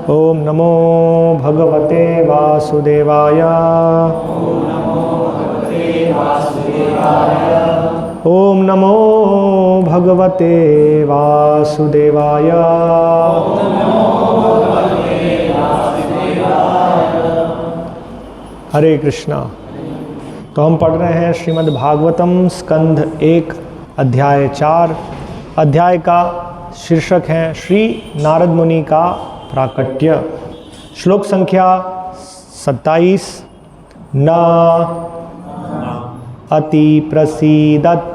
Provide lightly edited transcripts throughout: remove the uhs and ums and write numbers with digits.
ओम नमो भगवते वासुदेवाय। ओम नमो भगवते वासुदेवाय। हरे कृष्णा। तो हम पढ़ रहे हैं श्रीमद् भागवतम स्कंध 1 अध्याय 4। अध्याय का शीर्षक है श्री नारद मुनि का प्राकट्य। श्लोक संख्या 27। न अति प्रसीदत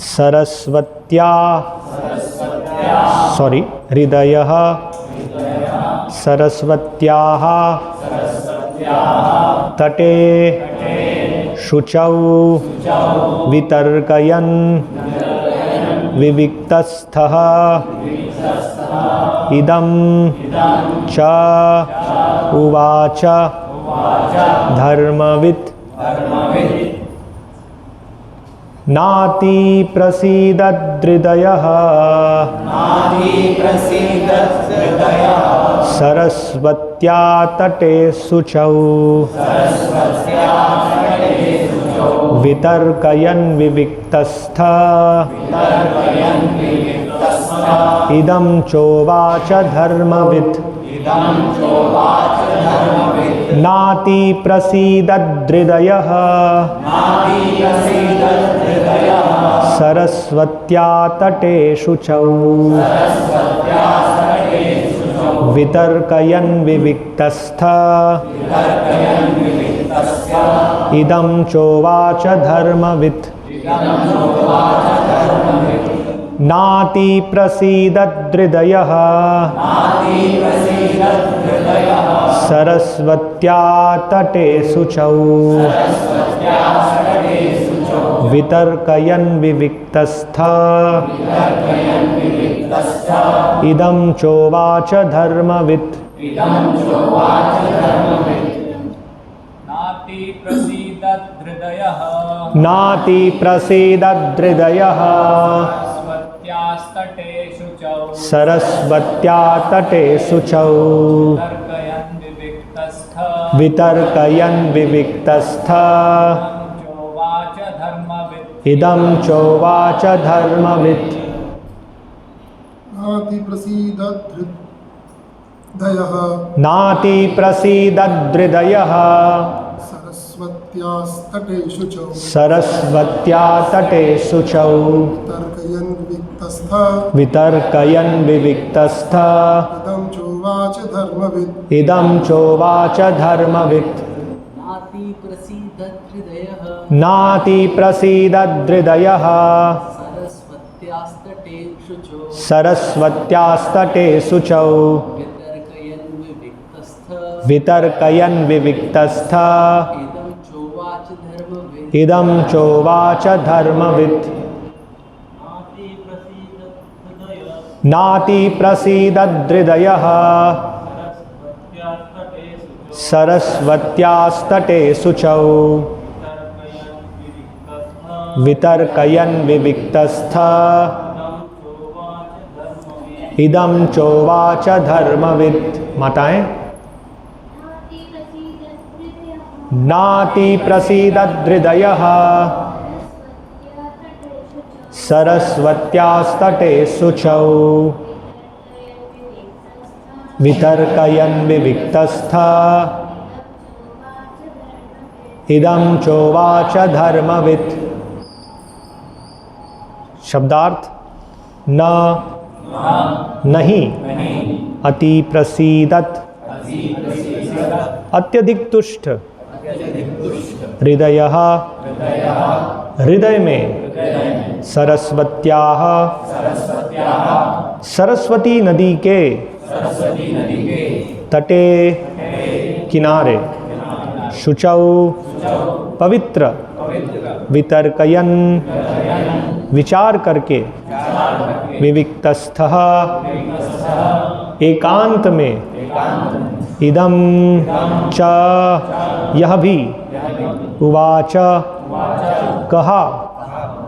सरस्वत्या हृदयः सरस्वत्याः तटे शुचौ वितर्कयन् विविक्तस्थः इदं च उवाच धर्मवित् नाति प्रसीदद्हृदयः सरस्वत्या तटे शुचौ वितर्कयन् विविक्तस्थ इदं चोवाच धर्मवित् नाति प्रसीदद्हृदयः सरस्वत्या तटे शुचौ वितर्कयन् विविक्तस्थ इदं चोवाच धर्मवित् नाति प्रसीदद्हृदयः सरस्वत्या तटे शुचौ वितर्कयन् विविक्तस्थ इदं चोवाच धर्मवित् नाति प्रसीदद्हृदयः सरस्वत्या तटे शुचौ वितर्कयन् विविक्तस्थ इदं चोवाच धर्मवित् नाति प्रसीदद्हृदयः सरस्वत्या तटे शुचौ वितर्कयन् विविक्तस्थ इदं चोवाच धर्मवित् नाति प्रसीदद्हृदयः सरस्वत्यास्तटे शुचौ वितर्कयन् विविक्तस्थ इदं चोवाच धर्मवित् नाति प्रसीदद्हृदयः सरस्वत्यास्तटे शुचौ वितर्कयन् विविक्तस्थ इदं चोवाच धर्मवित्। माताएं, नाति प्रसीदद्हृदयः सरस्वत्यास्तटे शुचौ वितर्कयन् विविक्तस्थ इदं चोवाच धर्मवित्। शब्दार्थ: न नहीं, अति प्रसीदत अत्यधिक तुष्ट, हृदयः हृदय में, सरस्वत्याः सरस्वती नदी के, तटे किनारे, शुचौ पवित्र, वितर्कयन् विचार करके, विविक्तस्थः एकांत में, इदं च यह भी, उवाच कहा,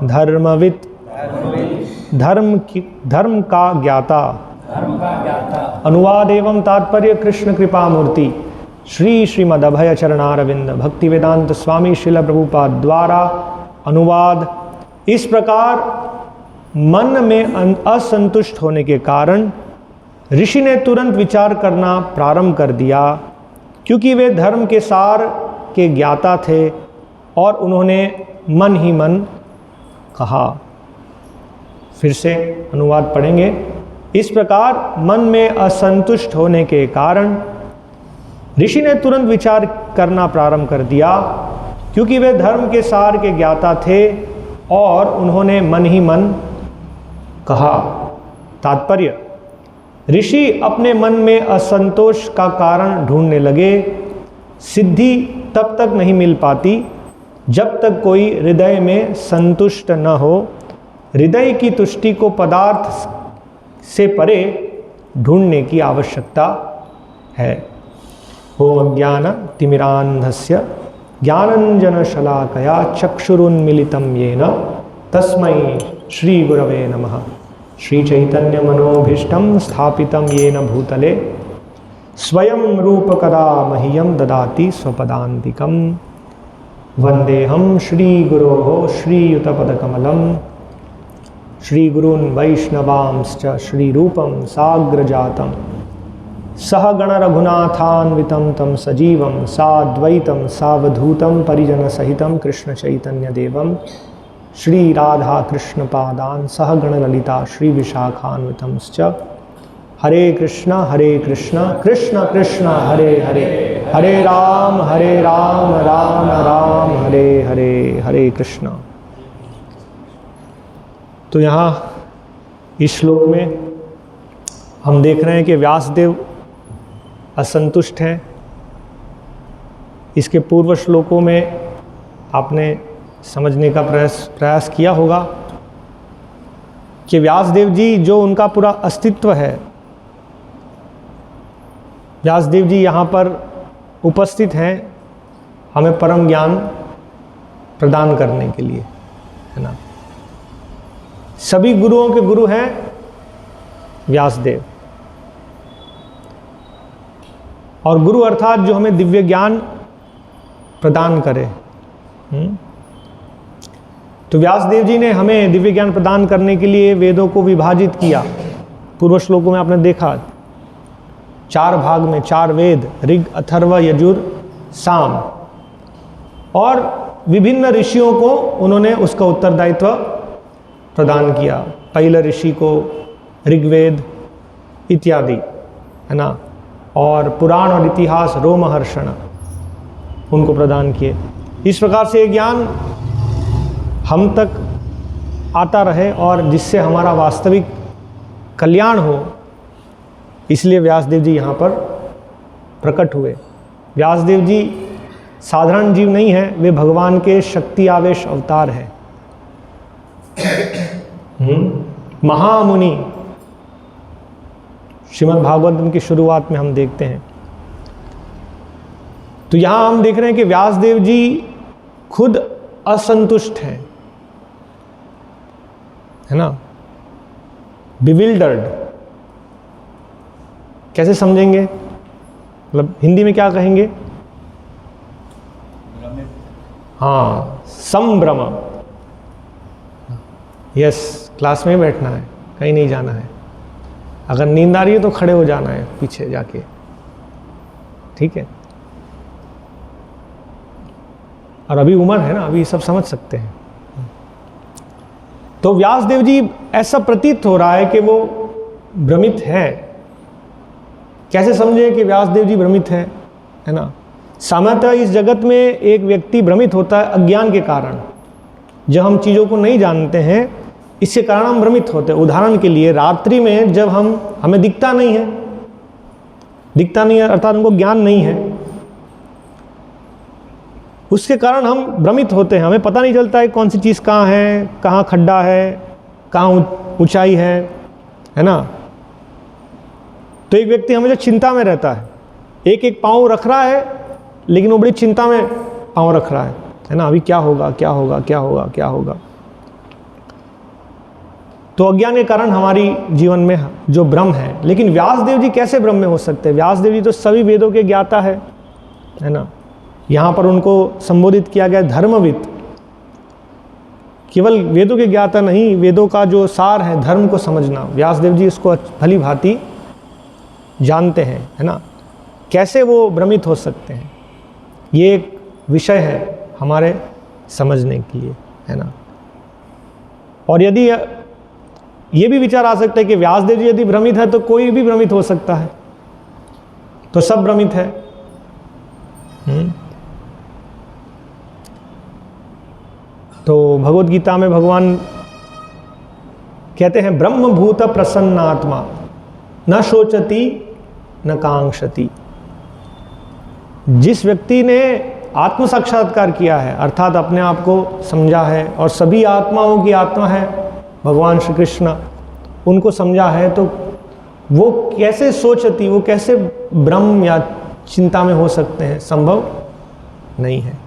धर्मवित् धर्म का ज्ञाता, धर्म का ज्ञाता। अनुवाद एवं तात्पर्य कृष्ण कृपा मूर्ति श्री श्रीमद् अभय चरणारविंद भक्ति वेदांत स्वामी श्रील प्रभुपाद द्वारा अनुवाद। इस प्रकार मन में असंतुष्ट होने के कारण ऋषि ने तुरंत विचार करना प्रारंभ कर दिया, क्योंकि वे धर्म के सार के ज्ञाता थे और उन्होंने मन ही मन कहा। फिर से अनुवाद पढ़ेंगे। इस प्रकार मन में असंतुष्ट होने के कारण ऋषि ने तुरंत विचार करना प्रारंभ कर दिया, क्योंकि वे धर्म के सार के ज्ञाता थे और उन्होंने मन ही मन कहा। तात्पर्य, ऋषि अपने मन में असंतोष का कारण ढूंढने लगे। सिद्धि तब तक नहीं मिल पाती जब तक कोई हृदय में संतुष्ट न हो। हृदय की तुष्टि को पदार्थ से परे ढूंढने की आवश्यकता है। ओम ज्ञान तिमिरांधस्य ज्ञानंजन शलाकया चक्षुरुन्मिलितं येन तस्मै श्री गुरवे नमः। श्री चैतन्य मनोभीष्टं स्थापितं येन भूतले स्वयं रूप कदा मह्यं ददाति स्वपदान्तिकं। वन्देऽहं श्रीगुरोः श्रीयुतपदकमलं श्रीगुरून् वैष्णवांश्च श्रीरूपं साग्रजातं सहगण रघुनाथान्वितं तं सजीवं साद्वैतं सावधूतं परिजनसहितं कृष्णचैतन्यदेवं श्री राधा कृष्ण पादान सहगण ललिता श्री विशाखान्वितंश्च। हरे कृष्ण कृष्ण कृष्ण हरे हरे, हरे राम राम राम हरे हरे, हरे कृष्ण। तो यहाँ इस श्लोक में हम देख रहे हैं कि व्यासदेव असंतुष्ट हैं। इसके पूर्व श्लोकों में आपने समझने का प्रयास किया होगा कि व्यासदेव जी जो उनका पूरा अस्तित्व है, व्यासदेव जी यहाँ पर उपस्थित हैं हमें परम ज्ञान प्रदान करने के लिए, है ना। सभी गुरुओं के गुरु हैं व्यासदेव, और गुरु अर्थात जो हमें दिव्य ज्ञान प्रदान करे। तो व्यासदेव जी ने हमें दिव्य ज्ञान प्रदान करने के लिए वेदों को विभाजित किया। पूर्व श्लोकों में आपने देखा 4 भाग में 4 वेद, ऋग अथर्व यजुर साम, और विभिन्न ऋषियों को उन्होंने उसका उत्तरदायित्व प्रदान किया। पहले ऋषि को ऋग्वेद इत्यादि, है ना, और पुराण और इतिहास रोमहर्षण उनको प्रदान किए। इस प्रकार से ज्ञान हम तक आता रहे और जिससे हमारा वास्तविक कल्याण हो, इसलिए व्यासदेव जी यहाँ पर प्रकट हुए। व्यासदेव जी साधारण जीव नहीं हैं, वे भगवान के शक्ति आवेश अवतार हैं। महामुनि श्रीमद् भागवतम की शुरुआत में हम देखते हैं। तो यहाँ हम देख रहे हैं कि व्यासदेव जी खुद असंतुष्ट हैं, है ना, बिविल्डर्ड। कैसे समझेंगे, मतलब हिंदी में क्या कहेंगे? हाँ, संभ्रम। यस, क्लास में बैठना है, कहीं नहीं जाना है। अगर नींद आ रही है तो खड़े हो जाना है पीछे जाके, ठीक है। और अभी उम्र है ना, अभी सब समझ सकते हैं। तो व्यासदेव जी ऐसा प्रतीत हो रहा है कि वो भ्रमित है। कैसे समझे कि व्यासदेव जी भ्रमित हैं, है ना। सामान्यतः इस जगत में एक व्यक्ति भ्रमित होता है अज्ञान के कारण। जब हम चीज़ों को नहीं जानते हैं, इसके कारण हम भ्रमित होते हैं। उदाहरण के लिए रात्रि में जब हमें दिखता नहीं है अर्थात हमको ज्ञान नहीं है, उसके कारण हम भ्रमित होते हैं। हमें पता नहीं चलता है कौन सी चीज़ कहाँ है, कहाँ खड्डा है, कहाँ ऊंचाई है ना। तो एक व्यक्ति हमेशा चिंता में रहता है, एक पाँव रख रहा है लेकिन वो बड़ी चिंता में पाँव रख रहा है ना। अभी क्या होगा, क्या होगा, क्या होगा, क्या होगा। तो अज्ञान के कारण हमारी जीवन में जो ब्रह्म है। लेकिन व्यासदेव जी कैसे ब्रह्म में हो सकते हैं? व्यासदेव जी तो सभी वेदों के ज्ञाता है ना। यहाँ पर उनको संबोधित किया गया धर्मविद। केवल वेदों के ज्ञाता नहीं, वेदों का जो सार है धर्म को समझना, व्यासदेव जी इसको भली भांति जानते हैं, है ना। कैसे वो भ्रमित हो सकते हैं, ये एक विषय है हमारे समझने के लिए, है ना। और यदि ये भी विचार आ सकता है कि व्यासदेव जी यदि भ्रमित है तो कोई भी भ्रमित हो सकता है, तो सब भ्रमित है। तो भगवत गीता में भगवान कहते हैं ब्रह्मभूत प्रसन्नात्मा न शोचति न कांक्षति। जिस व्यक्ति ने आत्म साक्षात्कार किया है, अर्थात अपने आप को समझा है और सभी आत्माओं की आत्मा है भगवान श्री कृष्ण, उनको समझा है, तो वो कैसे सोचती, वो कैसे भ्रम या चिंता में हो सकते हैं? संभव नहीं है।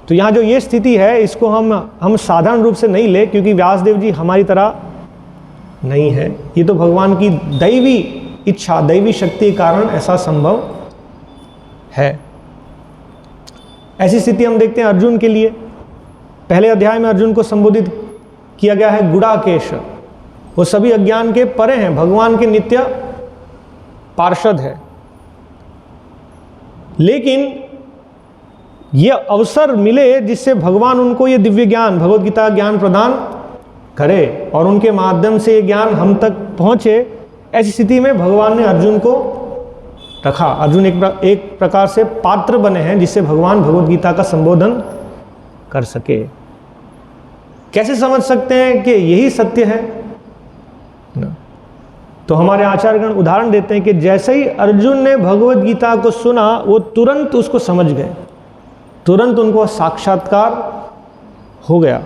तो यहाँ जो ये स्थिति है इसको हम साधारण रूप से नहीं ले, क्योंकि व्यासदेव जी हमारी तरह नहीं है। ये तो भगवान की दैवी इच्छा, दैवी शक्ति के कारण ऐसा संभव है। ऐसी स्थिति हम देखते हैं अर्जुन के लिए। पहले अध्याय में अर्जुन को संबोधित किया गया है गुड़ाकेश। वो सभी अज्ञान के परे हैं, भगवान के नित्य पार्षद है। लेकिन ये अवसर मिले जिससे भगवान उनको ये दिव्य ज्ञान, भगवत गीता ज्ञान प्रदान करे और उनके माध्यम से ये ज्ञान हम तक पहुँचे। ऐसी स्थिति में भगवान ने अर्जुन को रखा। अर्जुन एक प्रकार से पात्र बने हैं जिससे भगवान भगवत गीता का संबोधन कर सके। कैसे समझ सकते हैं कि यही सत्य है ना? तो हमारे आचार्यगण उदाहरण देते हैं कि जैसे ही अर्जुन ने भगवत गीता को सुना, वो तुरंत उसको समझ गए, तुरंत उनको साक्षात्कार हो गया।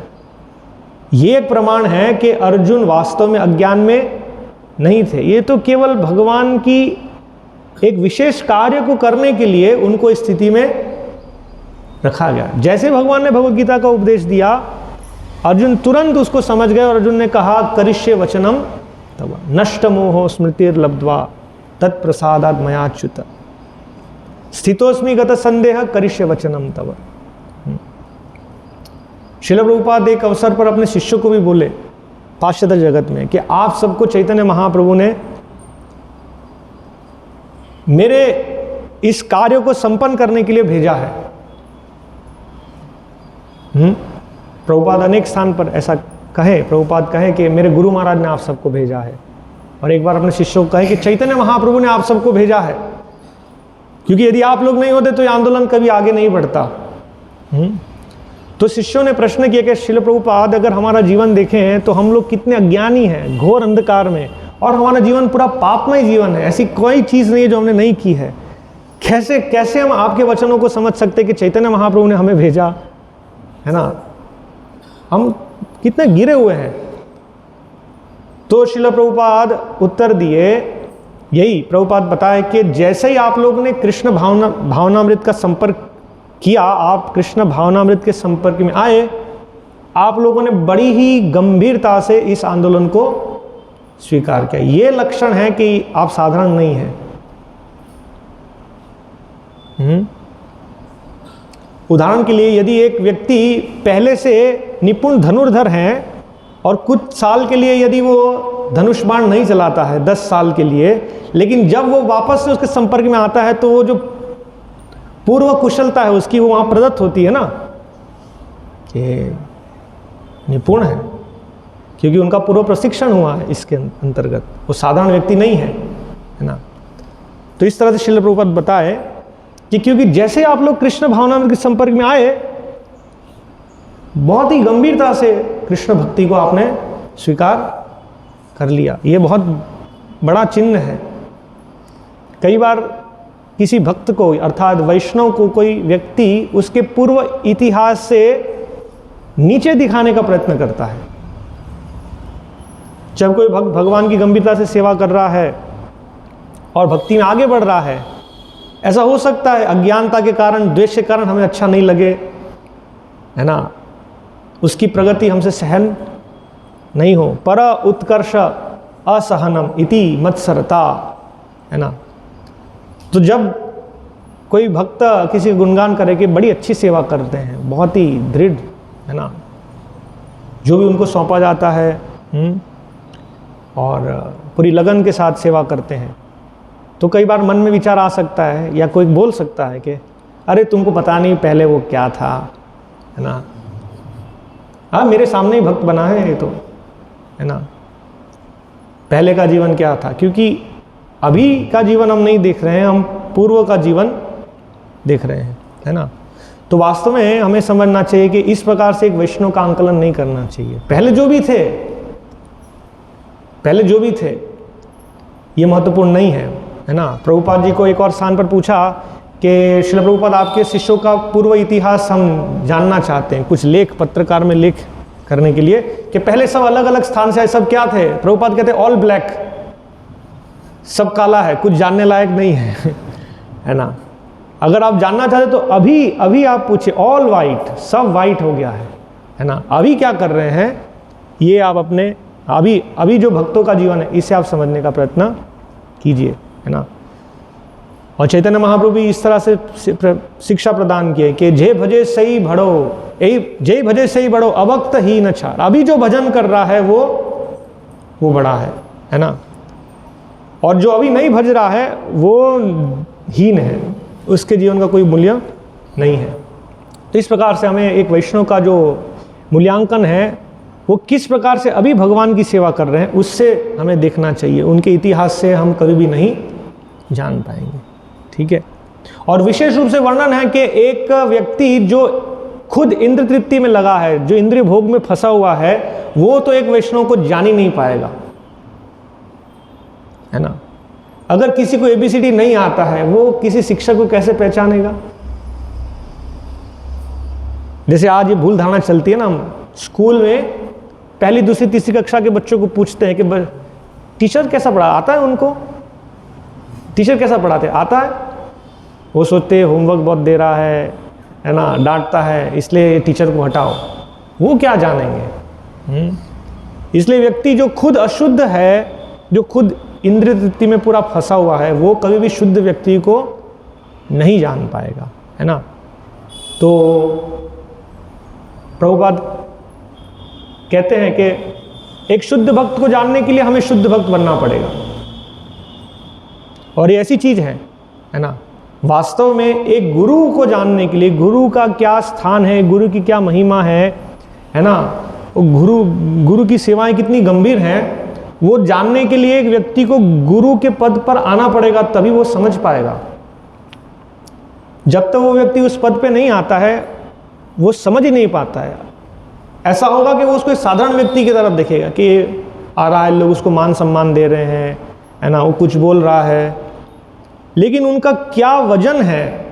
ये एक प्रमाण है कि अर्जुन वास्तव में अज्ञान में नहीं थे। ये तो केवल भगवान की एक विशेष कार्य को करने के लिए उनको इस स्थिति में रखा गया। जैसे भगवान ने भगवत गीता का उपदेश दिया, अर्जुन तुरंत उसको समझ गए और अर्जुन ने कहा करिष्ये वचनम तव नष्ट मोहो स्मृतिर्लब्ध्वा तत्प्रसादात् मयाच्युत स्थितोस्मि गत संदेह करिष्ये वचनम तव। श्रील प्रभुपाद एक अवसर पर अपने शिष्यों को भी बोले पाश्चात्य जगत में कि आप सबको चैतन्य महाप्रभु ने मेरे इस कार्य को संपन्न करने के लिए भेजा है। प्रभुपाद अनेक स्थान पर ऐसा कहे, प्रभुपाद कहे कि मेरे गुरु महाराज ने आप सबको भेजा है, और एक बार अपने शिष्यों को कहे कि चैतन्य महाप्रभु ने आप सबको भेजा है, क्योंकि यदि आप लोग नहीं होते तो ये आंदोलन कभी आगे नहीं बढ़ता। तो शिष्यों ने प्रश्न किया कि श्रील प्रभुपाद, अगर हमारा जीवन देखें तो हम लोग कितने अज्ञानी हैं, घोर अंधकार में, और हमारा जीवन पूरा पापमय जीवन है, ऐसी कोई चीज़ नहीं है जो हमने नहीं की है। कैसे हम आपके वचनों को समझ सकते कि चैतन्य महाप्रभु ने हमें भेजा, है ना? हम कितने गिरे हुए हैं। तो श्रील प्रभुपाद उत्तर दिए, यही प्रभुपाद बताए कि जैसे ही आप लोगों ने कृष्ण भावनामृत का संपर्क किया, आप कृष्ण भावनामृत के संपर्क में आए, आप लोगों ने बड़ी ही गंभीरता से इस आंदोलन को स्वीकार किया। ये लक्षण है कि आप साधारण नहीं हैं। उदाहरण के लिए, यदि एक व्यक्ति पहले से निपुण धनुर्धर हैं और कुछ साल के लिए यदि वो धनुष बाण नहीं चलाता है, 10 साल के लिए, लेकिन जब वो वापस से उसके संपर्क में आता है तो वो जो पूर्व कुशलता है उसकी वो वहाँ प्रदत्त होती है ना, कि निपुण है, क्योंकि उनका पूर्व प्रशिक्षण हुआ है इसके अंतर्गत। वो साधारण व्यक्ति नहीं है ना। तो इस तरह से श्रील प्रभुपाद बताए कि क्योंकि जैसे आप लोग कृष्ण भावनामृत के संपर्क में आए, बहुत ही गंभीरता से कृष्ण भक्ति को आपने स्वीकार कर लिया। ये बहुत बड़ा चिन्ह है। कई बार किसी भक्त को, अर्थात वैष्णव को, कोई व्यक्ति उसके पूर्व इतिहास से नीचे दिखाने का प्रयत्न करता है। जब कोई भक्त भगवान की गंभीरता से सेवा कर रहा है और भक्ति में आगे बढ़ रहा है, ऐसा हो सकता है अज्ञानता के कारण, द्वेष के कारण हमें अच्छा नहीं लगे, है ना, उसकी प्रगति हमसे सहन नहीं हो। पर उत्कर्ष असहनम इति मत्सरता, है ना। तो जब कोई भक्त किसी गुणगान करे कि बड़ी अच्छी सेवा करते हैं, बहुत ही दृढ़, है ना, जो भी उनको सौंपा जाता है और पूरी लगन के साथ सेवा करते हैं, तो कई बार मन में विचार आ सकता है या कोई बोल सकता है कि अरे तुमको पता नहीं पहले वो क्या था, है ना। हाँ, मेरे सामने ही भक्त बना है ये तो, है ना। पहले का जीवन क्या था, क्योंकि अभी का जीवन हम नहीं देख रहे हैं, हम पूर्व का जीवन देख रहे हैं, है ना। तो वास्तव में हमें समझना चाहिए कि इस प्रकार से एक वैष्णव का आंकलन नहीं करना चाहिए। पहले जो भी थे ये महत्वपूर्ण नहीं है ना। प्रभुपाद जी को एक और स्थान पर पूछा कि श्रील प्रभुपाद आपके शिष्यों का पूर्व इतिहास हम जानना चाहते हैं, कुछ लेख पत्रकार में लेख करने के लिए, कि पहले सब अलग अलग स्थान से आए, सब क्या थे। प्रभुपाद कहते ऑल ब्लैक, सब काला है, कुछ जानने लायक नहीं है, है ना। अगर आप जानना चाहते तो अभी आप पूछे, ऑल वाइट, सब वाइट हो गया है ना। अभी क्या कर रहे हैं ये आप अपने अभी जो भक्तों का जीवन है इसे आप समझने का प्रयत्न कीजिए, है ना। और चैतन्य महाप्रभु भी इस तरह से शिक्षा प्रदान किए कि जय भजे सही भड़ो, जय भजे सही बड़ो अभक्त ही न छाड़। अभी जो भजन कर रहा है वो बड़ा है ना। और जो अभी नहीं भज रहा है वो हीन है, उसके जीवन का कोई मूल्य नहीं है। तो इस प्रकार से हमें एक वैष्णव का जो मूल्यांकन है वो किस प्रकार से अभी भगवान की सेवा कर रहे हैं उससे हमें देखना चाहिए। उनके इतिहास से हम कभी भी नहीं जान पाएंगे, ठीक है। और विशेष रूप से वर्णन है कि एक व्यक्ति जो खुद इंद्र तृप्ति में लगा है, जो इंद्रिय भोग में फंसा हुआ है, वो तो एक वैष्णव को जान ही नहीं पाएगा, है ना। अगर किसी को ABCD नहीं आता है वो किसी शिक्षक को कैसे पहचानेगा। जैसे आज ये भूल धारणा चलती है ना, हम स्कूल में पहली दूसरी तीसरी कक्षा के बच्चों को पूछते हैं कि टीचर कैसा पढ़ा, आता है उनको, टीचर कैसा पढ़ाते, आता है। वो सोचते होमवर्क बहुत दे रहा है ना, डांटता है, इसलिए टीचर को हटाओ। वो क्या जानेंगे। इसलिए व्यक्ति जो खुद अशुद्ध है, जो खुद इंद्रिय तृप्ति में पूरा फंसा हुआ है, वो कभी भी शुद्ध व्यक्ति को नहीं जान पाएगा, है ना। तो प्रभुपाद कहते हैं कि एक शुद्ध भक्त को जानने के लिए हमें शुद्ध भक्त बनना पड़ेगा। और ये ऐसी चीज है ना। वास्तव में एक गुरु को जानने के लिए, गुरु का क्या स्थान है, गुरु की क्या महिमा है ना, गुरु की सेवाएं कितनी गंभीर हैं, वो जानने के लिए एक व्यक्ति को गुरु के पद पर आना पड़ेगा, तभी वो समझ पाएगा। जब तक वो व्यक्ति उस पद पे नहीं आता है वो समझ ही नहीं पाता है। ऐसा होगा कि वो उसको एक साधारण व्यक्ति की तरफ देखेगा कि आ रहा है, लोग उसको मान सम्मान दे रहे हैं, है ना, वो कुछ बोल रहा है, लेकिन उनका क्या वजन है,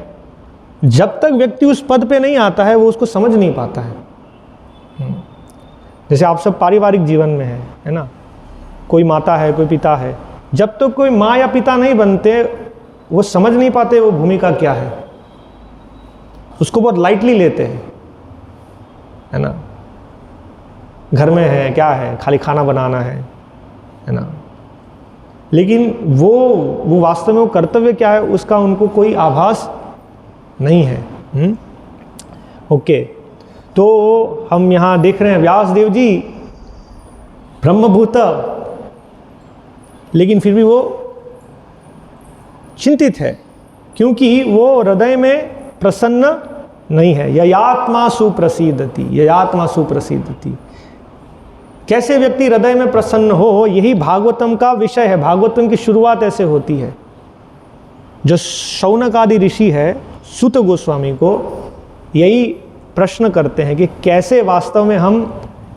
जब तक व्यक्ति उस पद पे नहीं आता है वो उसको समझ नहीं पाता है। जैसे आप सब पारिवारिक जीवन में है ना, कोई माता है, कोई पिता है, जब तक कोई माँ या पिता नहीं बनते वो समझ नहीं पाते वो भूमिका क्या है, उसको बहुत लाइटली लेते हैं, है ना। घर में है, क्या है, खाली खाना बनाना है ना, लेकिन वो वास्तव में वो कर्तव्य क्या है उसका उनको कोई आभास नहीं है। ओके, तो हम यहाँ देख रहे हैं व्यास देव जी ब्रह्मभूत, लेकिन फिर भी वो चिंतित है क्योंकि वो हृदय में प्रसन्न नहीं है। ययात्मा सुप्रसीदति, ययात्मा सुप्रसीदति। कैसे व्यक्ति हृदय में प्रसन्न हो, यही भागवतम का विषय है। भागवतम की शुरुआत ऐसे होती है। जो शौनक आदि ऋषि है, सूत गोस्वामी को यही प्रश्न करते हैं कि कैसे वास्तव में हम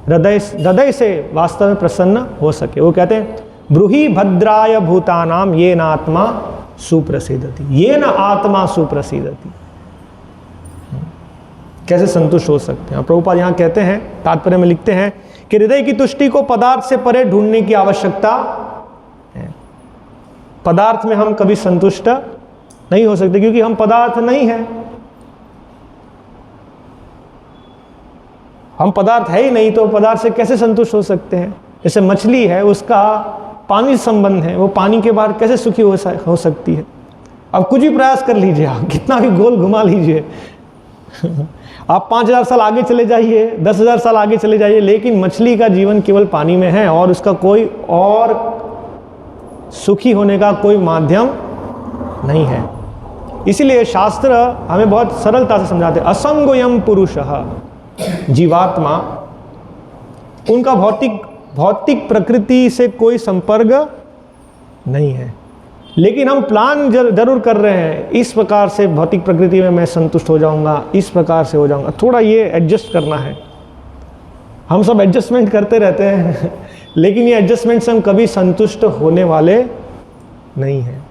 हृदय से वास्तव में प्रसन्न हो सके। वो कहते हैं ब्रूहि भद्राय भूतानाम ये न आत्मा सुप्रसीदति, ये न आत्मा सुप्रसीदति। कैसे संतुष्ट हो सकते हैं। प्रभुपाद यहाँ कहते हैं, तात्पर्य में लिखते हैं कि हृदय की तुष्टि को पदार्थ से परे ढूंढने की आवश्यकता है। पदार्थ में हम कभी संतुष्ट नहीं हो सकते क्योंकि हम पदार्थ नहीं है। हम पदार्थ है ही नहीं तो पदार्थ से कैसे संतुष्ट हो सकते हैं। जैसे मछली है, उसका पानी से संबंध है, वो पानी के बाहर कैसे सुखी हो सकती है। अब कुछ भी प्रयास कर लीजिए, आप कितना भी गोल घुमा लीजिए आप 5000 साल आगे चले जाइए, 10,000 साल आगे चले जाइए, लेकिन मछली का जीवन केवल पानी में है और उसका कोई और सुखी होने का कोई माध्यम नहीं है। इसीलिए शास्त्र हमें बहुत सरलता से समझाते हैं। असंगोयम पुरुषः, जीवात्मा, उनका भौतिक प्रकृति से कोई संपर्क नहीं है, लेकिन हम प्लान जरूर कर रहे हैं, इस प्रकार से भौतिक प्रकृति में मैं संतुष्ट हो जाऊंगा, इस प्रकार से हो जाऊंगा। थोड़ा ये एडजस्ट करना है, हम सब एडजस्टमेंट करते रहते हैं लेकिन ये एडजस्टमेंट से हम कभी संतुष्ट होने वाले नहीं हैं।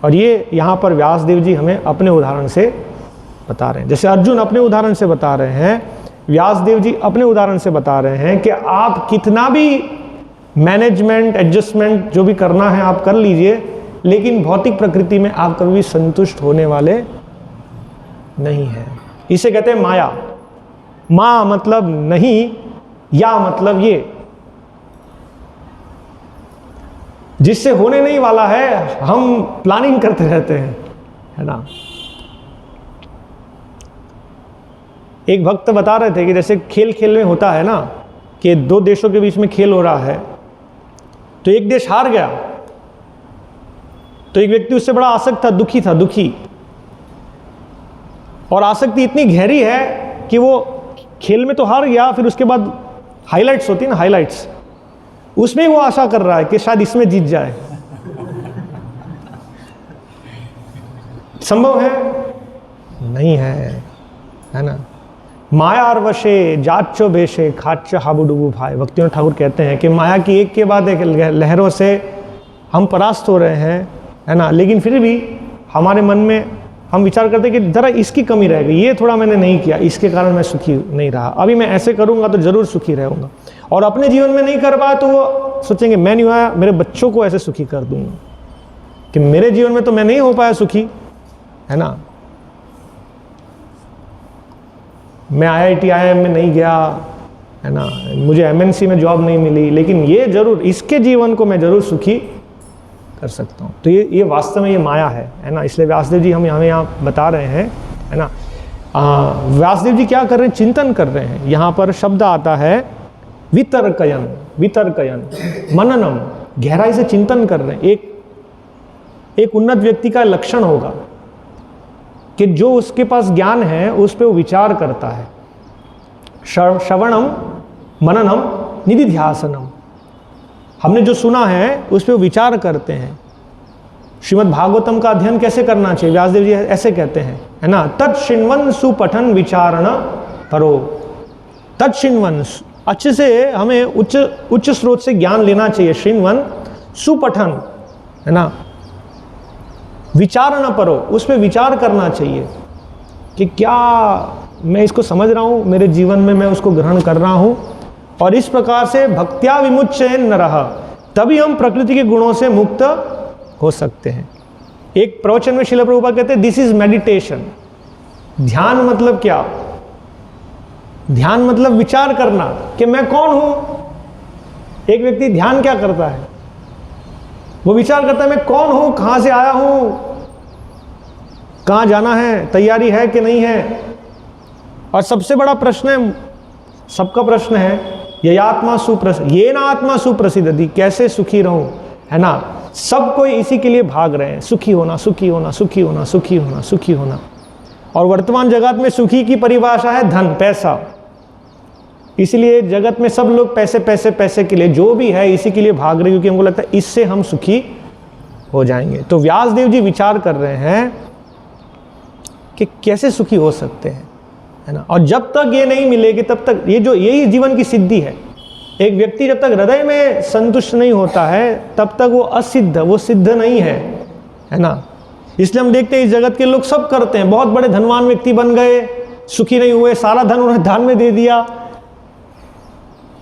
और ये यहाँ पर व्यासदेव जी हमें अपने उदाहरण से बता रहे हैं। जैसे अर्जुन अपने उदाहरण से बता रहे हैं, व्यासदेव जी अपने उदाहरण से बता रहे हैं कि आप कितना भी मैनेजमेंट, एडजस्टमेंट जो भी करना है आप कर लीजिए, लेकिन भौतिक प्रकृति में आप कभी भी संतुष्ट होने वाले नहीं हैं। इसे कहते हैं माया। माँ मतलब नहीं, या मतलब ये जिससे होने नहीं वाला है, हम प्लानिंग करते रहते हैं, है ना। एक भक्त बता रहे थे कि जैसे खेल में होता है ना कि दो देशों के बीच में खेल हो रहा है, तो एक देश हार गया तो एक व्यक्ति उससे बड़ा आसक्त था, दुखी, और आसक्ति इतनी गहरी है कि वो खेल में तो हार गया, फिर उसके बाद हाइलाइट्स होती है ना, हाइलाइट्स, उसमें वो आशा कर रहा है कि शायद इसमें जीत जाए। संभव है? नहीं है ना। माया वशे जाच्चो बेशे खाच्च हाबुडुबु भाई, भक्तिनाथ ठाकुर कहते हैं कि माया की एक के बाद एक लहरों से हम परास्त हो रहे हैं, है ना, लेकिन फिर भी हमारे मन में हम विचार करते हैं कि जरा इसकी कमी रह गई, ये थोड़ा मैंने नहीं किया, इसके कारण मैं सुखी नहीं रहा, अभी मैं ऐसे करूंगा तो जरूर सुखी रहूंगा। और अपने जीवन में नहीं कर पाया तो वो सोचेंगे मैं नहीं हुआ, मेरे बच्चों को ऐसे सुखी कर दूंगा, कि मेरे जीवन में तो मैं नहीं हो पाया सुखी, है ना, मैं IIT IIM में नहीं गया, है ना, मुझे MNC में जॉब नहीं मिली, लेकिन ये जरूर, इसके जीवन को मैं जरूर सुखी कर सकता हूँ। तो ये वास्तव में ये माया है ना। इसलिए व्यासदेव जी हमें यहाँ बता रहे हैं, है ना। व्यासदेव जी क्या कर रहे हैं? चिंतन कर रहे हैं। यहाँ पर शब्द आता है वितर्कयन, मननम, गहराई से चिंतन कर रहे हैं। एक उन्नत व्यक्ति का लक्षण होगा कि जो उसके पास ज्ञान है उस पर वो विचार करता है। श्रवणम मननम निधिध्यासनम, हमने जो सुना है उस पर विचार करते हैं। श्रीमद् भागवतम का अध्ययन कैसे करना चाहिए? व्यासदेव जी ऐसे कहते हैं, है ना, तत्शिण्वन सुपठन विचारण परो। तत्शिण्वन, अच्छे से हमें उच्च स्रोत से ज्ञान लेना चाहिए। शिण्वन सुपठन, है ना, विचारण परो, उस पर विचार करना चाहिए कि क्या मैं इसको समझ रहा हूँ, मेरे जीवन में मैं उसको ग्रहण कर रहा हूँ। और इस प्रकार से भक्त्या विमुच्येन नरः, तभी हम प्रकृति के गुणों से मुक्त हो सकते हैं। एक प्रवचन में श्रील प्रभुपाद कहते हैं दिस इज मेडिटेशन। ध्यान मतलब क्या? ध्यान मतलब विचार करना कि मैं कौन हूं। एक व्यक्ति ध्यान क्या करता है? वो विचार करता है मैं कौन हूं, कहां से आया हूं, कहां जाना है, तैयारी है कि नहीं है। और सबसे बड़ा प्रश्न है, सबका प्रश्न है, ये आत्मा ये ना आत्मा सुप्रसिद्धि, कैसे सुखी रहूं, है ना। सब कोई इसी के लिए भाग रहे हैं, सुखी होना, सुखी होना, सुखी होना, सुखी होना, सुखी होना। और वर्तमान जगत में सुखी की परिभाषा है धन, पैसा। इसलिए जगत में सब लोग पैसे पैसे पैसे के लिए, जो भी है इसी के लिए भाग रहे हैं, क्योंकि हमको लगता है इससे हम सुखी हो जाएंगे। तो व्यासदेव जी विचार कर रहे हैं कि कैसे सुखी हो सकते हैं, है ना। और जब तक ये नहीं मिलेगी तब तक यही जीवन की सिद्धि है। एक व्यक्ति जब तक हृदय में संतुष्ट नहीं होता है तब तक वो असिद्ध, वो सिद्ध नहीं है ना। इसलिए हम देखते हैं इस जगत के लोग सब करते हैं, बहुत बड़े धनवान व्यक्ति बन गए, सुखी नहीं हुए, सारा धन उन्हें दान में दे दिया,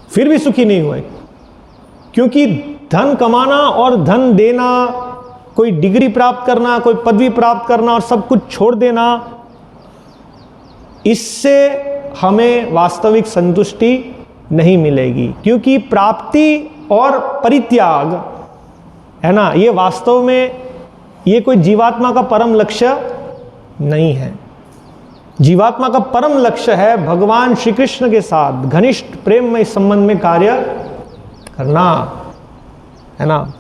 फिर भी सुखी नहीं हुए। क्योंकि धन कमाना और धन देना, कोई डिग्री प्राप्त करना, कोई पदवी प्राप्त करना और सब कुछ छोड़ देना, इससे हमें वास्तविक संतुष्टि नहीं मिलेगी, क्योंकि प्राप्ति और परित्याग है ना, ये वास्तव में ये कोई जीवात्मा का परम लक्ष्य नहीं है। जीवात्मा का परम लक्ष्य है भगवान श्री कृष्ण के साथ घनिष्ठ प्रेम में संबंध में कार्य करना, है ना।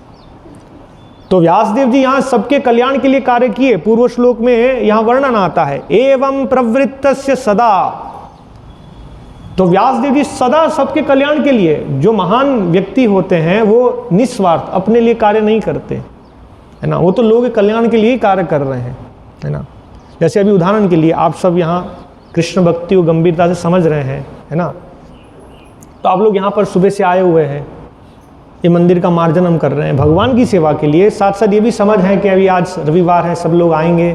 तो व्यासदेव जी यहाँ सबके कल्याण के लिए कार्य किए। पूर्व श्लोक में यहाँ वर्णन आता है एवं प्रवृत्तस्य सदा। तो व्यासदेव जी सदा सबके कल्याण के लिए, जो महान व्यक्ति होते हैं वो निस्वार्थ अपने लिए कार्य नहीं करते, है ना, वो तो लोगों के कल्याण के लिए ही कार्य कर रहे हैं, है ना। जैसे अभी उदाहरण के लिए आप सब यहाँ कृष्ण भक्ति को गंभीरता से समझ रहे हैं, है ना, तो आप लोग यहाँ पर सुबह से आए हुए हैं, ये मंदिर का मार्जन हम कर रहे हैं भगवान की सेवा के लिए। साथ साथ ये भी समझ है कि अभी आज रविवार है, सब लोग आएंगे,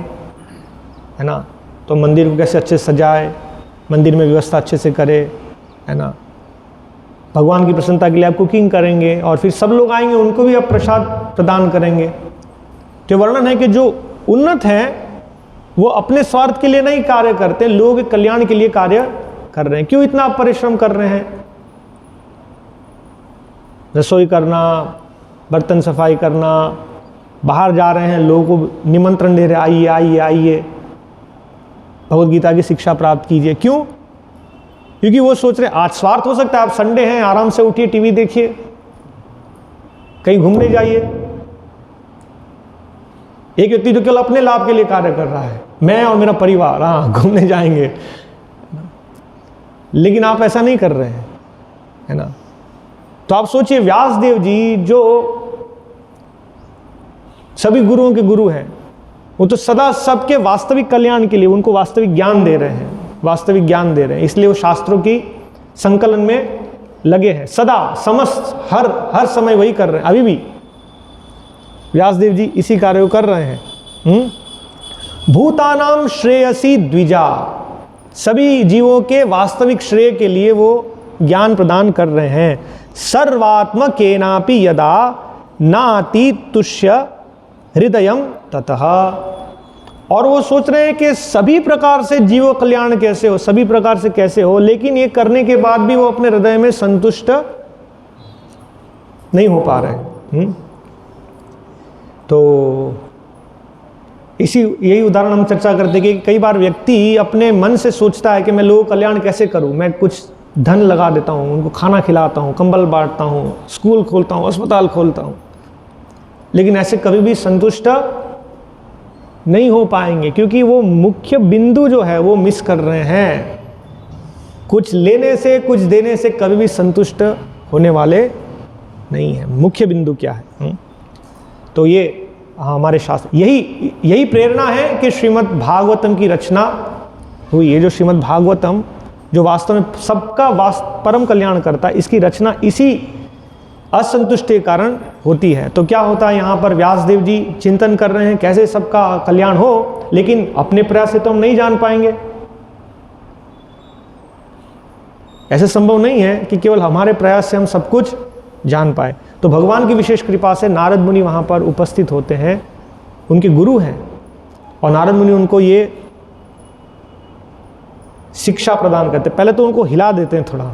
है ना, तो मंदिर को कैसे अच्छे से सजाए, मंदिर में व्यवस्था अच्छे से करे, है ना, भगवान की प्रसन्नता के लिए आप कुकिंग करेंगे और फिर सब लोग आएंगे, उनको भी आप प्रसाद प्रदान करेंगे। तो वर्णन है कि जो उन्नत हैं वो अपने स्वार्थ के लिए नहीं कार्य करते, लोगों के कल्याण के लिए कार्य कर रहे हैं। क्यों इतना परिश्रम कर रहे हैं? रसोई करना, बर्तन सफाई करना, बाहर जा रहे हैं, लोगों को निमंत्रण दे रहे, आइए आइए आइए, भगवद गीता की शिक्षा प्राप्त कीजिए। क्यों? क्योंकि वो सोच रहे आज स्वार्थ हो सकता है, आप संडे हैं, आराम से उठिए, टीवी देखिए, कहीं घूमने जाइए। एक व्यक्ति जो केवल अपने लाभ के लिए कार्य कर रहा है, मैं और मेरा परिवार, हाँ घूमने जाएंगे, लेकिन आप ऐसा नहीं कर रहे हैं, है ना। तो आप सोचिए व्यासदेव जी जो सभी गुरुओं के गुरु हैं, वो तो सदा सबके वास्तविक कल्याण के लिए उनको वास्तविक ज्ञान दे रहे हैं, वास्तविक ज्ञान दे रहे हैं, इसलिए वो शास्त्रों की संकलन में लगे हैं, सदा समस्त हर समय वही कर रहे हैं। अभी भी व्यासदेव जी इसी कार्य को कर रहे हैं। भूतानाम श्रेयसी द्विजा, सभी जीवों के वास्तविक श्रेय के लिए वो ज्ञान प्रदान कर रहे हैं। सर्वात्मकेनापि यदा नाति तुष्य हृदयम ततः, और वो सोच रहे हैं कि सभी प्रकार से जीव कल्याण कैसे हो, सभी प्रकार से कैसे हो, लेकिन ये करने के बाद भी वो अपने हृदय में संतुष्ट नहीं हो पा रहे। तो यही उदाहरण हम चर्चा करते कि कई बार व्यक्ति अपने मन से सोचता है कि मैं लोगों कल्याण कैसे करूं, मैं कुछ धन लगा देता हूं, उनको खाना खिलाता हूं, कंबल बांटता हूं, स्कूल खोलता हूं, अस्पताल खोलता हूं, लेकिन ऐसे कभी भी संतुष्ट नहीं हो पाएंगे, क्योंकि वो मुख्य बिंदु जो है वो मिस कर रहे हैं। कुछ लेने से, कुछ देने से कभी भी संतुष्ट होने वाले नहीं है। मुख्य बिंदु क्या है? तो ये हमारे शास्त्र, यही प्रेरणा है कि श्रीमद् भागवतम की रचना हुई है। जो श्रीमद् भागवतम जो वास्तव में सबका परम कल्याण करता है, इसकी रचना इसी असंतुष्टि के कारण होती है। तो क्या होता है, यहाँ पर व्यासदेव जी चिंतन कर रहे हैं कैसे सबका कल्याण हो, लेकिन अपने प्रयास से तो हम नहीं जान पाएंगे। ऐसे संभव नहीं है कि केवल हमारे प्रयास से हम सब कुछ जान पाए। तो भगवान की विशेष कृपा से नारद मुनि वहाँ पर उपस्थित होते हैं, उनके गुरु हैं, और नारद मुनि उनको ये शिक्षा प्रदान करते। पहले तो उनको हिला देते हैं थोड़ा।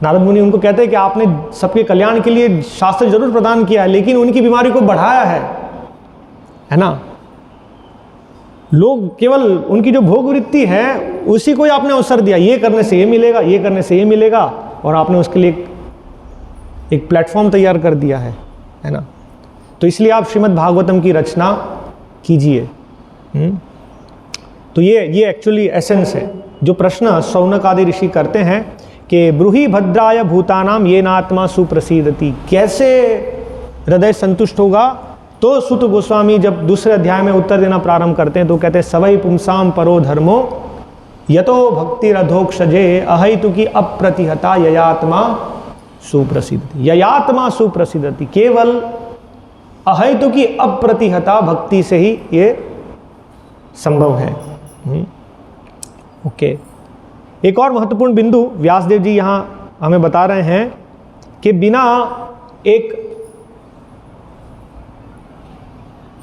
नारद मुनि उनको कहते हैं कि आपने सबके कल्याण के लिए शास्त्र जरूर प्रदान किया है, लेकिन उनकी बीमारी को बढ़ाया है ना। लोग केवल उनकी जो भोग वृत्ति है उसी को ही आपने अवसर दिया, ये करने से ये मिलेगा, ये करने से ये मिलेगा, और आपने उसके लिए एक प्लेटफॉर्म तैयार कर दिया है ना। तो इसलिए आप श्रीमद् भागवतम की रचना कीजिए। तो ये एक्चुअली एसेंस है। जो प्रश्न शौनक आदि ऋषि करते हैं कि ब्रूहि भद्राय भूतानाम ये नात्मा सुप्रसिद्धति, कैसे हृदय संतुष्ट होगा, तो सुत गोस्वामी जब दूसरे अध्याय में उत्तर देना प्रारंभ करते हैं तो कहते हैं सवै पुंसाम परो धर्मो यतो भक्तिरधोक्षजे अहैतुकी अप्रतिहता ययात्मा सुप्रसिद्धति। ययात्मा सुप्रसिद्धति, केवल अहैतुकी अप्रतिहता भक्ति से ही ये संभव है। ओके, एक और महत्वपूर्ण बिंदु व्यासदेव जी यहाँ हमें बता रहे हैं कि बिना एक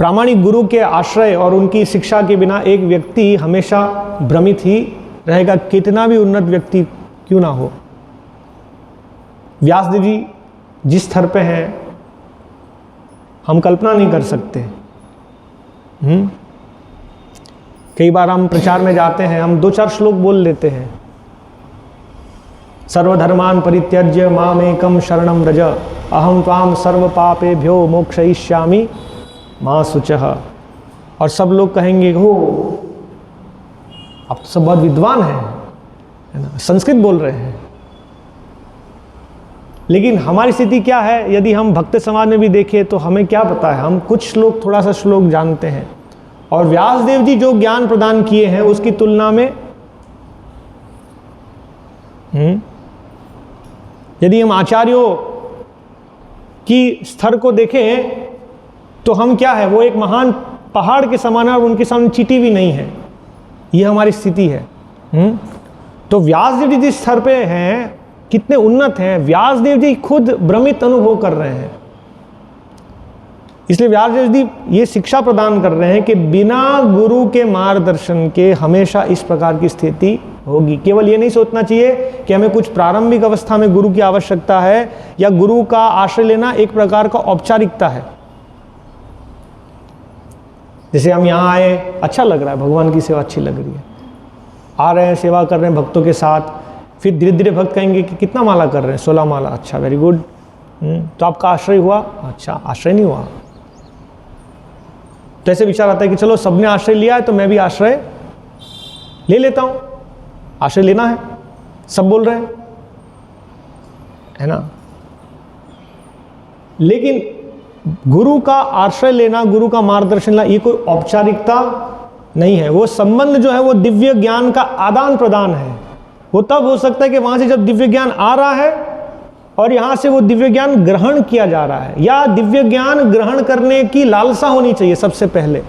प्रामाणिक गुरु के आश्रय और उनकी शिक्षा के बिना एक व्यक्ति हमेशा भ्रमित ही रहेगा, कितना भी उन्नत व्यक्ति क्यों ना हो। व्यासदेव जी जिस स्तर पे हैं हम कल्पना नहीं कर सकते। कई बार हम प्रचार में जाते हैं, हम 2-4 श्लोक बोल लेते हैं, सर्वधर्मान परित्यज्य मामेकम शरणं व्रज अहम त्वाम सर्व पापेभ्यो मोक्षयिष्यामि मां शुचः। और सब लोग कहेंगे हो आप तो सब बहुत विद्वान हैं, है ना, संस्कृत बोल रहे हैं। लेकिन हमारी स्थिति क्या है, यदि हम भक्त समाज में भी देखें तो हमें क्या पता है, हम कुछ श्लोक थोड़ा सा श्लोक जानते हैं, और व्यासदेव जी जो ज्ञान प्रदान किए हैं उसकी तुलना में यदि हम आचार्यों की स्तर को देखें तो हम क्या है, वो एक महान पहाड़ के समान है और उनके सामने चींटी भी नहीं है। ये हमारी स्थिति है। तो व्यासदेव जी जिस स्तर पे हैं, कितने उन्नत हैं, व्यासदेव जी खुद भ्रमित अनुभव कर रहे हैं। इसलिए व्यासदेव जी ये शिक्षा प्रदान कर रहे हैं कि बिना गुरु के मार्गदर्शन के हमेशा इस प्रकार की स्थिति होगी। केवल ये नहीं सोचना चाहिए कि हमें कुछ प्रारंभिक अवस्था में गुरु की आवश्यकता है या गुरु का आश्रय लेना एक प्रकार का औपचारिकता है। जैसे हम यहाँ आए, अच्छा लग रहा है, भगवान की सेवा अच्छी लग रही है, आ रहे हैं, सेवा कर रहे हैं भक्तों के साथ, फिर धीरे धीरे भक्त कहेंगे कि कितना माला कर रहे हैं, 16 माला, अच्छा वेरी गुड। तो आपका आश्रय हुआ? अच्छा, आश्रय नहीं हुआ। तो ऐसे विचार आता है कि चलो सबने आश्रय लिया है तो मैं भी आश्रय ले लेता हूं। आश्रय लेना है, सब बोल रहे हैं, है ना। लेकिन गुरु का आश्रय लेना, गुरु का मार्गदर्शन लेना, ये कोई औपचारिकता नहीं है। वो संबंध जो है वो दिव्य ज्ञान का आदान प्रदान है। वो तब हो सकता है कि वहां से जब दिव्य ज्ञान आ रहा है और यहां से वो दिव्य ज्ञान ग्रहण किया जा रहा है, या दिव्य ज्ञान ग्रहण करने की लालसा होनी चाहिए सबसे पहले।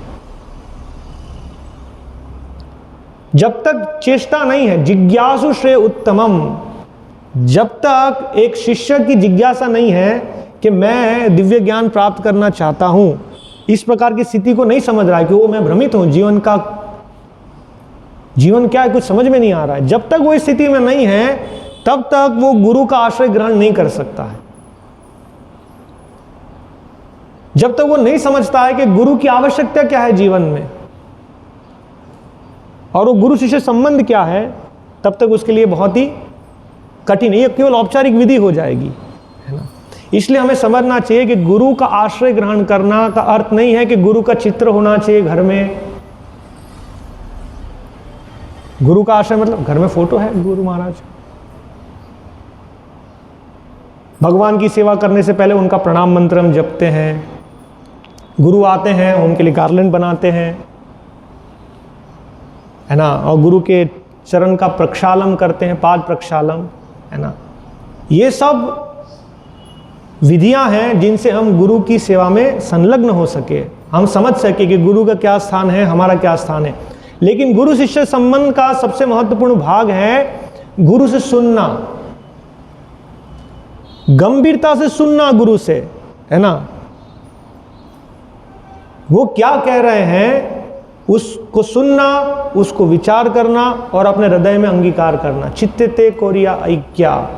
जब तक चेष्टा नहीं है, जिज्ञासु श्रेय उत्तमम, जब तक एक शिष्य की जिज्ञासा नहीं है कि मैं दिव्य ज्ञान प्राप्त करना चाहता हूं, इस प्रकार की स्थिति को नहीं समझ रहा है कि वो मैं भ्रमित हूं, जीवन क्या है कुछ समझ में नहीं आ रहा है, जब तक वो इस स्थिति में नहीं है तब तक वो गुरु का आश्रय ग्रहण नहीं कर सकता है। जब तक वो नहीं समझता है कि गुरु की आवश्यकता क्या है जीवन में और वो गुरु शिष्य संबंध क्या है, तब तक उसके लिए बहुत ही कठिन है। ये केवल औपचारिक विधि हो जाएगी, है ना। इसलिए हमें समझना चाहिए कि गुरु का आश्रय ग्रहण करना का अर्थ नहीं है कि गुरु का चित्र होना चाहिए घर में। गुरु का आश्रय मतलब घर में फोटो है गुरु महाराज। भगवान की सेवा करने से पहले उनका प्रणाम मंत्र हम जपते हैं। गुरु आते हैं, उनके लिए गार्लैंड बनाते हैं, है ना, और गुरु के चरण का प्रक्षालन करते हैं, पाद प्रक्षालन, है ना। ये सब विधियां हैं जिनसे हम गुरु की सेवा में संलग्न हो सके, हम समझ सके कि गुरु का क्या स्थान है, हमारा क्या स्थान है। लेकिन गुरु शिष्य संबंध का सबसे महत्वपूर्ण भाग है गुरु से सुनना, गंभीरता से सुनना गुरु से, है ना। वो क्या कह रहे हैं उसको सुनना, उसको विचार करना और अपने हृदय में अंगीकार करना। चित्ते कोरिया ऐक्या,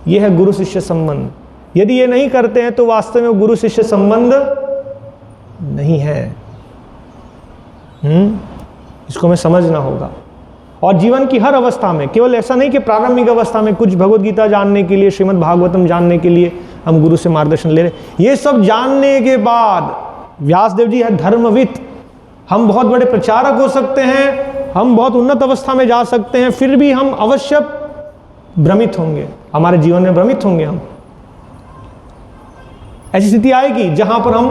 यह है गुरु शिष्य संबंध। यदि ये नहीं करते हैं तो वास्तव में गुरु शिष्य संबंध नहीं है। इसको हमें समझना होगा। और जीवन की हर अवस्था में, केवल ऐसा नहीं कि प्रारंभिक अवस्था में कुछ भगवद गीता जानने के लिए, श्रीमद् भागवतम जानने के लिए हम गुरु से मार्गदर्शन ले रहे, ये सब जानने के बाद व्यासदेव जी है धर्मविद। हम बहुत बड़े प्रचारक हो सकते हैं, हम बहुत उन्नत अवस्था में जा सकते हैं, फिर भी हम अवश्य भ्रमित होंगे, हमारे जीवन में भ्रमित होंगे हम। ऐसी स्थिति आएगी जहां पर हम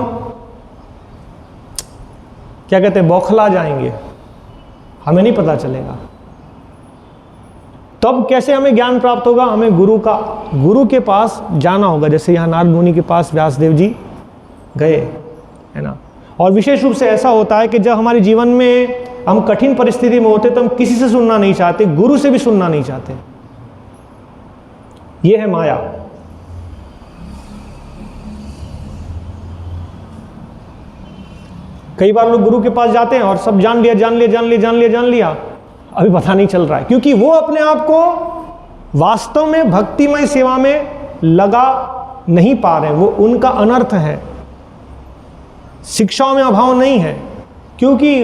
क्या कहते हैं, बौखला जाएंगे, हमें नहीं पता चलेगा। तब कैसे हमें ज्ञान प्राप्त होगा? हमें गुरु के पास जाना होगा। जैसे यहाँ नारद मुनि के पास व्यासदेव जी गए, है ना। और विशेष रूप से ऐसा होता है कि जब हमारे जीवन में हम कठिन परिस्थिति में होते तो हम किसी से सुनना नहीं चाहते, गुरु से भी सुनना नहीं चाहते। यह है माया। कई बार लोग गुरु के पास जाते हैं और सब जान लिया, अभी पता नहीं चल रहा है, क्योंकि वो अपने आप को वास्तव में भक्तिमय सेवा में लगा नहीं पा रहे। वो उनका अनर्थ है, शिक्षाओं में अभाव नहीं है, क्योंकि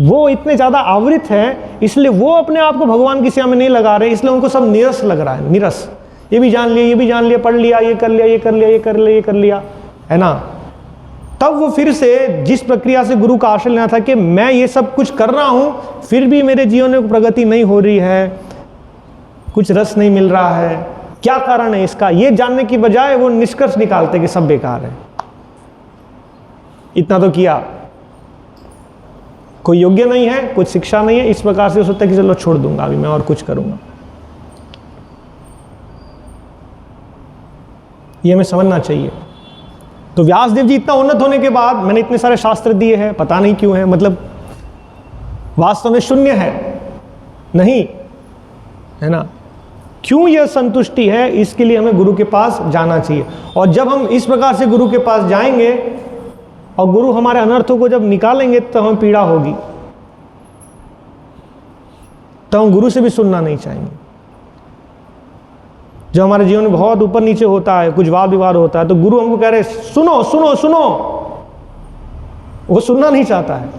वो इतने ज़्यादा आवृत हैं, इसलिए वो अपने आप को भगवान की सेवा में नहीं लगा रहे, इसलिए उनको सब नीरस लग रहा है। नीरस, ये भी जान लिया, पढ़ लिया, ये कर लिया, है ना। तब वो फिर से जिस प्रक्रिया से गुरु का आश्रय लेना था कि मैं ये सब कुछ कर रहा हूँ, फिर भी मेरे जीवन में प्रगति नहीं हो रही है, कुछ रस नहीं मिल रहा है, क्या कारण है इसका, ये जानने की बजाय वो निष्कर्ष निकालते कि सब बेकार है। इतना तो किया, कोई योग्य नहीं है, कुछ शिक्षा नहीं है, इस प्रकार से हो सकता है कि चलो छोड़ दूंगा, अभी मैं और कुछ करूंगा। ये हमें समझना चाहिए। तो व्यास देव जी इतना उन्नत होने के बाद मैंने इतने सारे शास्त्र दिए हैं, पता नहीं क्यों है, मतलब वास्तव में शून्य है नहीं, है ना। क्यों यह संतुष्टि है, इसके लिए हमें गुरु के पास जाना चाहिए। और जब हम इस प्रकार से गुरु के पास जाएंगे और गुरु हमारे अनर्थों को जब निकालेंगे तो हमें पीड़ा होगी, तो हम गुरु से भी सुनना नहीं चाहेंगे। जब हमारे जीवन में बहुत ऊपर नीचे होता है, कुछ वाद विवाद होता है, तो गुरु हमको कह रहे सुनो सुनो सुनो, वो सुनना नहीं चाहता है।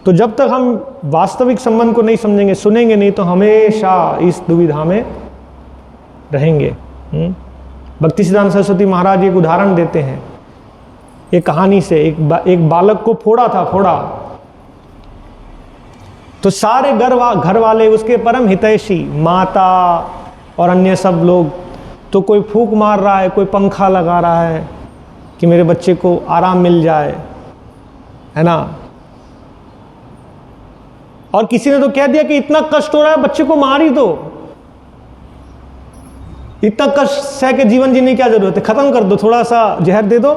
तो जब तक हम वास्तविक संबंध को नहीं समझेंगे, सुनेंगे नहीं, तो हमेशा इस दुविधा में रहेंगे। भक्ति सिद्धांत सरस्वती महाराज एक उदाहरण देते हैं, एक कहानी से। एक बालक को फोड़ा था, तो सारे घर वाले, उसके परम हितैषी माता और अन्य सब लोग, तो कोई फूंक मार रहा है, कोई पंखा लगा रहा है कि मेरे बच्चे को आराम मिल जाए, है ना। और किसी ने तो कह दिया कि इतना कष्ट हो रहा है, बच्चे को मार ही दो, इतना कष्ट सह के जीवन जीने की क्या जरूरत है, खत्म कर दो, थोड़ा सा जहर दे दो,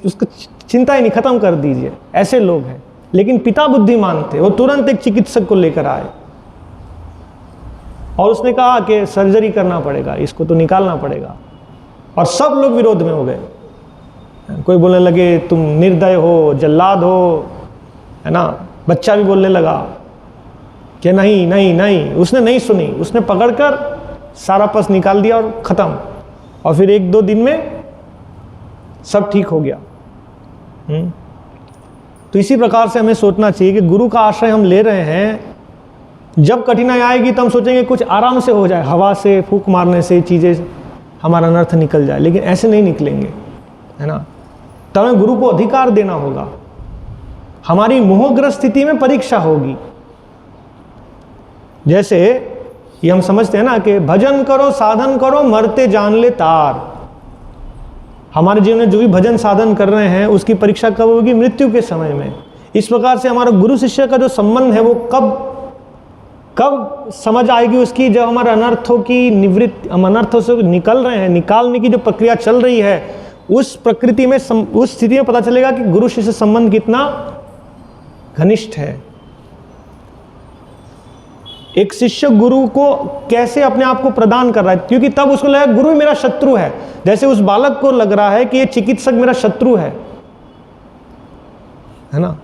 उसको चिंता ही नहीं, खत्म कर दीजिए। ऐसे लोग हैं। लेकिन पिता बुद्धिमान थे, वो तुरंत एक चिकित्सक को लेकर आए और उसने कहा कि सर्जरी करना पड़ेगा, इसको तो निकालना पड़ेगा। और सब लोग विरोध में हो गए। कोई बोलने लगे तुम निर्दय हो, जल्लाद हो, है ना। बच्चा भी बोलने लगा कि नहीं नहीं नहीं। उसने नहीं सुनी, उसने पकड़कर सारा पस निकाल दिया और ख़त्म। और फिर 1-2 दिन में सब ठीक हो गया। तो इसी प्रकार से हमें सोचना चाहिए कि गुरु का आश्रय हम ले रहे हैं, जब कठिनाई आएगी तो हम सोचेंगे कुछ आराम से हो जाए, हवा से फूंक मारने से चीज़ें हमारा अनर्थ निकल जाए, लेकिन ऐसे नहीं निकलेंगे, है ना। तो हमें गुरु को अधिकार देना होगा। हमारी मोहग्रस्त स्थिति में परीक्षा होगी। जैसे ये हम समझते हैं ना कि भजन करो साधन करो मरते जान ले तार। हमारे जीवन में जो भी भजन साधन कर रहे हैं उसकी परीक्षा कब होगी? मृत्यु के समय में। इस प्रकार से हमारा गुरु शिष्य का जो संबंध है वो कब समझ आएगी उसकी? जब हमारे अनर्थों की निवृत्ति, हम अनर्थों से निकल रहे हैं, निकालने की जो प्रक्रिया चल रही है, उस प्रकृति में उस स्थिति में पता चलेगा कि गुरु शिष्य संबंध कितना घनिष्ठ है। एक शिष्य गुरु को कैसे अपने आप को प्रदान कर रहा है, क्योंकि तब उसको लगा गुरु मेरा शत्रु है। जैसे उस बालक को लग रहा है कि ये चिकित्सक मेरा शत्रु है ना।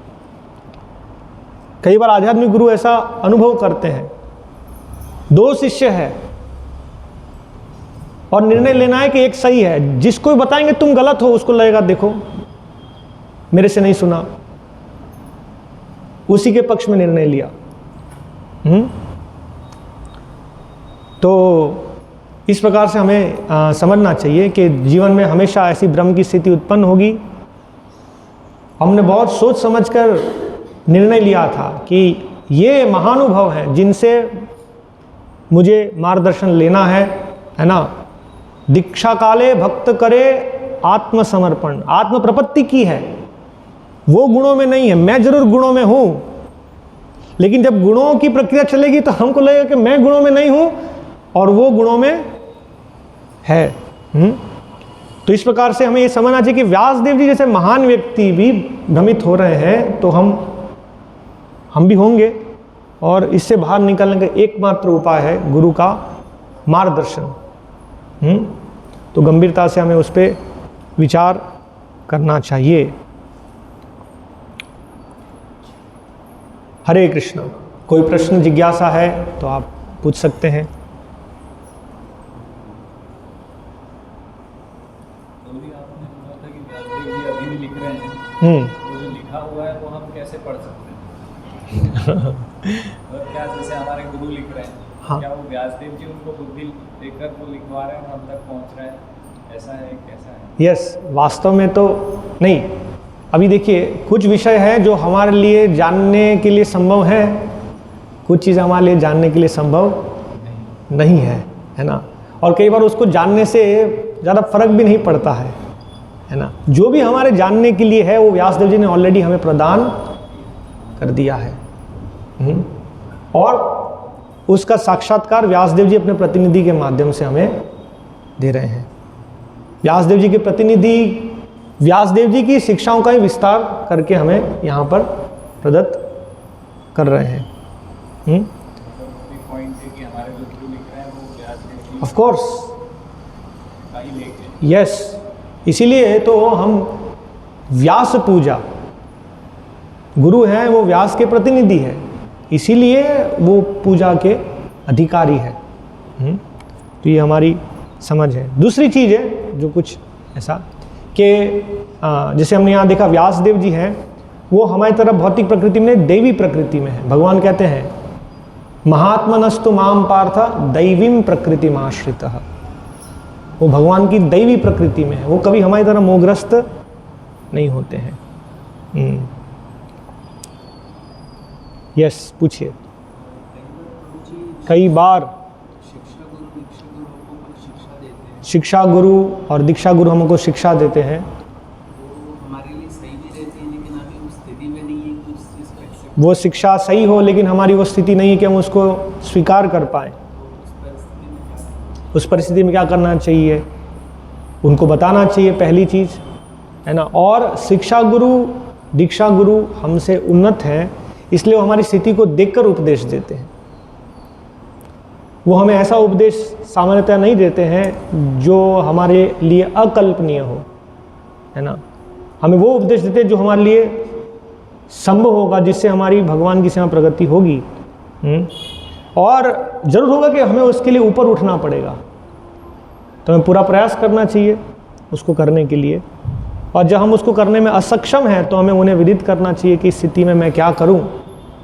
कई बार आध्यात्मिक गुरु ऐसा अनुभव करते हैं। 2 शिष्य है और निर्णय लेना है कि एक सही है। जिसको बताएंगे तुम गलत हो, उसको लगेगा देखो मेरे से नहीं सुना, उसी के पक्ष में निर्णय लिया। तो इस प्रकार से हमें समझना चाहिए कि जीवन में हमेशा ऐसी भ्रम की स्थिति उत्पन्न होगी। हमने बहुत सोच समझकर निर्णय लिया था कि ये महानुभव हैं जिनसे मुझे मार्गदर्शन लेना है ना। दीक्षा काले भक्त करे आत्मसमर्पण, आत्म प्रपत्ति की है, वो गुणों में नहीं है। मैं जरूर गुणों में हूं, लेकिन जब गुणों की प्रक्रिया चलेगी तो हमको लगेगा कि मैं गुणों में नहीं हूं और वो गुणों में है। तो इस प्रकार से हमें ये समझना चाहिए कि व्यासदेव जी जैसे महान व्यक्ति भी भ्रमित हो रहे हैं तो हम भी होंगे। और इससे बाहर निकलने का एकमात्र उपाय है गुरु का मार्गदर्शन। तो गंभीरता से हमें उस पर विचार करना चाहिए। हरे कृष्ण। कोई प्रश्न जिज्ञासा है तो आप पूछ सकते हैं। आपने बोला था कि व्यासदेव जी अभी भी लिख रहे हैं, वो जो लिखा हुआ है वो हम कैसे पढ़ सकते हैं? और क्या जैसे हमारे गुरु लिख रहे हैं, हाँ। क्या वो व्यासदेव जी उनको बुद्धि देकर वो लिखवा रहे हैं और हम तक पहुंच रहे हैं, ऐसा है कैसा है? यस, वास्तव में तो नहीं। अभी देखिए, कुछ विषय है जो हमारे लिए जानने के लिए संभव है, कुछ चीज़ हमारे लिए जानने के लिए संभव नहीं है ना। और कई बार उसको जानने से ज़्यादा फर्क भी नहीं पड़ता है ना। जो भी हमारे जानने के लिए है वो व्यासदेव जी ने ऑलरेडी हमें प्रदान कर दिया है। और उसका साक्षात्कार व्यासदेव जी अपने प्रतिनिधि के माध्यम से हमें दे रहे हैं। व्यासदेव जी के प्रतिनिधि व्यासदेव जी की शिक्षाओं का ही विस्तार करके हमें यहाँ पर प्रदत्त कर रहे हैं। ऑफ कोर्स, यस, इसीलिए तो हम व्यास पूजा, गुरु हैं वो व्यास के प्रतिनिधि है, इसीलिए वो पूजा के अधिकारी है। तो ये हमारी समझ है। दूसरी चीज़ है जो कुछ ऐसा कि जैसे हमने यहाँ देखा व्यासदेव जी हैं, वो हमारी तरफ भौतिक प्रकृति में दैवी प्रकृति में है। भगवान कहते हैं महात्मनस्तु माम पार्थ दैवीं प्रकृतिमाश्रितः, वो भगवान की दैवी प्रकृति में है, वो कभी हमारी तरह मोहग्रस्त नहीं होते हैं। यस, पूछिए। कई बार शिक्षा गुरु और दीक्षा गुरु हमको शिक्षा देते हैं, हमारे लिए सही भी रहती है, लेकिन अभी उस स्थिति में नहीं है कि उस चीज़ को एक्सेप्ट, वो शिक्षा सही हो लेकिन हमारी वो स्थिति नहीं है कि हम उसको स्वीकार कर पाएँ। उस परिस्थिति में क्या करना चाहिए, उनको बताना चाहिए, पहली चीज़ है ना। और शिक्षा गुरु दीक्षा गुरु हमसे उन्नत हैं, इसलिए वो हमारी स्थिति को देखकर उपदेश देते हैं। वो हमें ऐसा उपदेश सामान्यतः नहीं देते हैं जो हमारे लिए अकल्पनीय हो, है ना। हमें वो उपदेश देते हैं जो हमारे लिए संभव होगा, जिससे हमारी भगवान की सेवा प्रगति होगी। और ज़रूर होगा कि हमें उसके लिए ऊपर उठना पड़ेगा, तो हमें पूरा प्रयास करना चाहिए उसको करने के लिए। और जब हम उसको करने में असक्षम हैं तो हमें उन्हें विदित करना चाहिए कि इस स्थिति में मैं क्या करूं।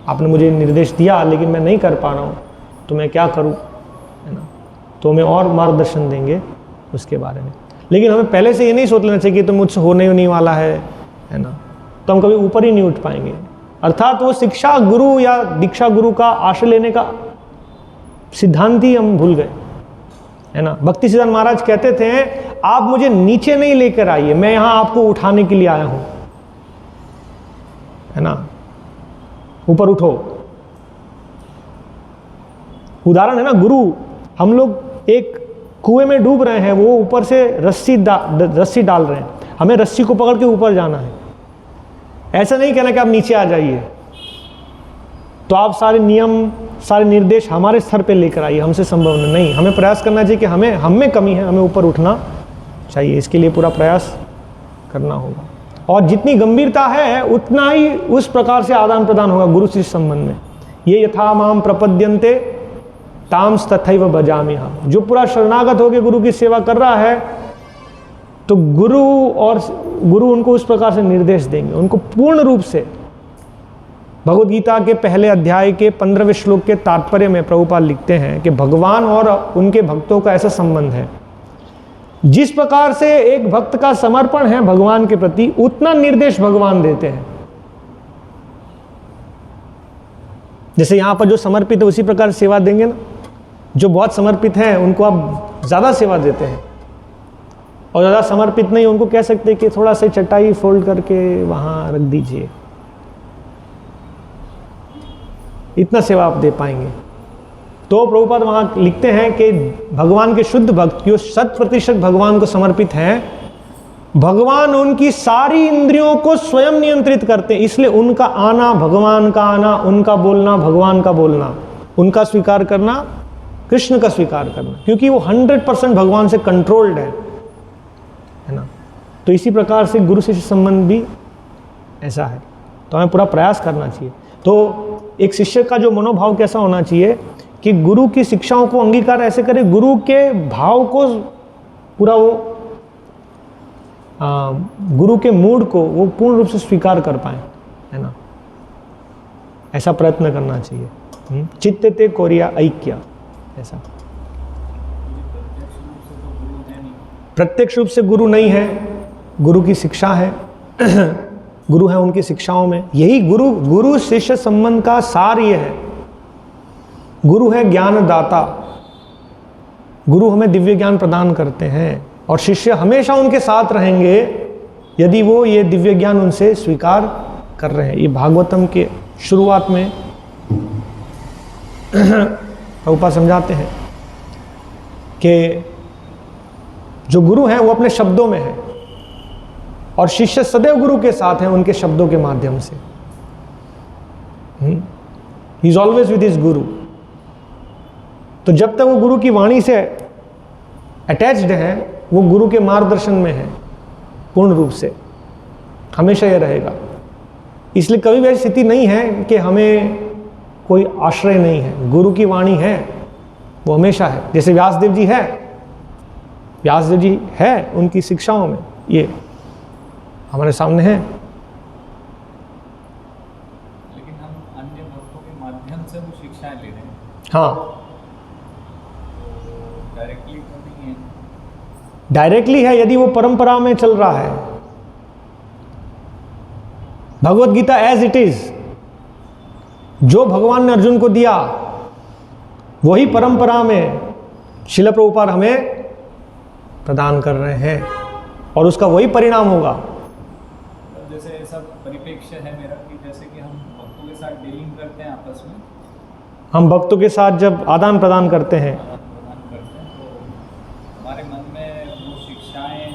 आपने मुझे निर्देश दिया लेकिन मैं नहीं कर पा रहा हूं, तो मैं क्या करूं, है ना। तो हमें और मार्गदर्शन देंगे उसके बारे में। लेकिन हमें पहले से ये नहीं सोच लेना चाहिए कि तो मुझसे होने ही नहीं वाला है ना, तो हम कभी ऊपर ही नहीं उठ पाएंगे। अर्थात वो शिक्षा गुरु या दीक्षा गुरु का आश्रय लेने का सिद्धांत ही हम भूल गए, है ना। भक्ति सिद्धांत महाराज कहते थे आप मुझे नीचे नहीं लेकर आइए, मैं यहाँ आपको उठाने के लिए आया हूँ, है ना। ऊपर उठो। उदाहरण है ना, गुरु, हम लोग एक कुएं में डूब रहे हैं, वो ऊपर से रस्सी डाल रहे हैं, हमें रस्सी को पकड़ के ऊपर जाना है। ऐसा नहीं कहना कि आप नीचे आ जाइए। तो आप सारे नियम सारे निर्देश हमारे स्तर पे लेकर आइए, हमसे संभव नहीं। हमें प्रयास करना चाहिए कि हम में कमी है, हमें ऊपर उठना चाहिए, इसके लिए पूरा प्रयास करना होगा। और जितनी गंभीरता है उतना ही उस प्रकार से आदान प्रदान होगा गुरु शिष्य संबंध में। ये यथा माम प्रपद्यन्ते तांस तथैव भजाम्यहम्। जो पूरा शरणागत होकर गुरु की सेवा कर रहा है तो गुरु उनको उस प्रकार से निर्देश देंगे, उनको पूर्ण रूप से। भगवद गीता के पहले अध्याय के 15वें श्लोक के तात्पर्य में प्रभुपाद लिखते हैं कि भगवान और उनके भक्तों का ऐसा संबंध है, जिस प्रकार से एक भक्त का समर्पण है भगवान के प्रति, उतना निर्देश भगवान देते हैं। जैसे यहां पर जो समर्पित है उसी प्रकार सेवा देंगे ना। जो बहुत समर्पित हैं उनको आप ज़्यादा सेवा देते हैं, और ज़्यादा समर्पित नहीं उनको कह सकते कि थोड़ा सा चटाई फोल्ड करके वहाँ रख दीजिए, इतना सेवा आप दे पाएंगे। तो प्रभुपाद वहाँ लिखते हैं कि भगवान के शुद्ध भक्त जो 100% भगवान को समर्पित हैं, भगवान उनकी सारी इंद्रियों को स्वयं नियंत्रित करते हैं। इसलिए उनका आना भगवान का आना, उनका बोलना भगवान का बोलना, उनका स्वीकार करना कृष्ण का स्वीकार करना, क्योंकि वो 100% भगवान से कंट्रोल्ड है ना। तो इसी प्रकार से गुरु शिष्य संबंध भी ऐसा है, तो हमें पूरा प्रयास करना चाहिए। तो एक शिष्य का जो मनोभाव कैसा होना चाहिए कि गुरु की शिक्षाओं को अंगीकार ऐसे करे, गुरु के भाव को पूरा वो गुरु के मूड को वो पूर्ण रूप से स्वीकार कर पाए, है ना, ऐसा प्रयत्न करना चाहिए। चित्ते ते कोरिया ऐक्य, ऐसा। प्रत्यक्ष रूप से गुरु नहीं है, गुरु की शिक्षा है गुरु है उनकी शिक्षाओं में। यही गुरु शिष्य संबंध का सार ये है। गुरु है ज्ञानदाता, गुरु हमें दिव्य ज्ञान प्रदान करते हैं और शिष्य हमेशा उनके साथ रहेंगे यदि वो ये दिव्य ज्ञान उनसे स्वीकार कर रहे हैं। ये भागवतम के शुरुआत में प्रभुपाद समझाते हैं कि जो गुरु हैं वो अपने शब्दों में है और शिष्य सदैव गुरु के साथ हैं उनके शब्दों के माध्यम से। He is always with his गुरु। तो जब तक वो गुरु की वाणी से अटैच्ड है, वो गुरु के मार्गदर्शन में है पूर्ण रूप से, हमेशा ये रहेगा। इसलिए कभी भी ऐसी स्थिति नहीं है कि हमें कोई आश्रय नहीं है, गुरु की वाणी है, वो हमेशा है। जैसे व्यासदेव जी है, व्यासदेव जी है उनकी शिक्षाओं में, ये हमारे सामने है। लेकिन हम अन्य भक्तों के माध्यम से वो शिक्षाएं ले रहे हैं। हाँ, डायरेक्टली तो नहीं है। डायरेक्टली है यदि वो परंपरा में चल रहा है। Bhagavad Gita as it is, जो भगवान ने अर्जुन को दिया वही परंपरा में श्रील प्रभुपाद हमें प्रदान कर रहे हैं और उसका वही परिणाम होगा। जैसे ऐसा परिप्रेक्ष्य है मेरा कि जैसे कि हम भक्तों के साथ डीलिंग करते हैं आपस में, हम भक्तों के साथ जब आदान प्रदान करते हैं तो हमारे मन में वो शिक्षाएं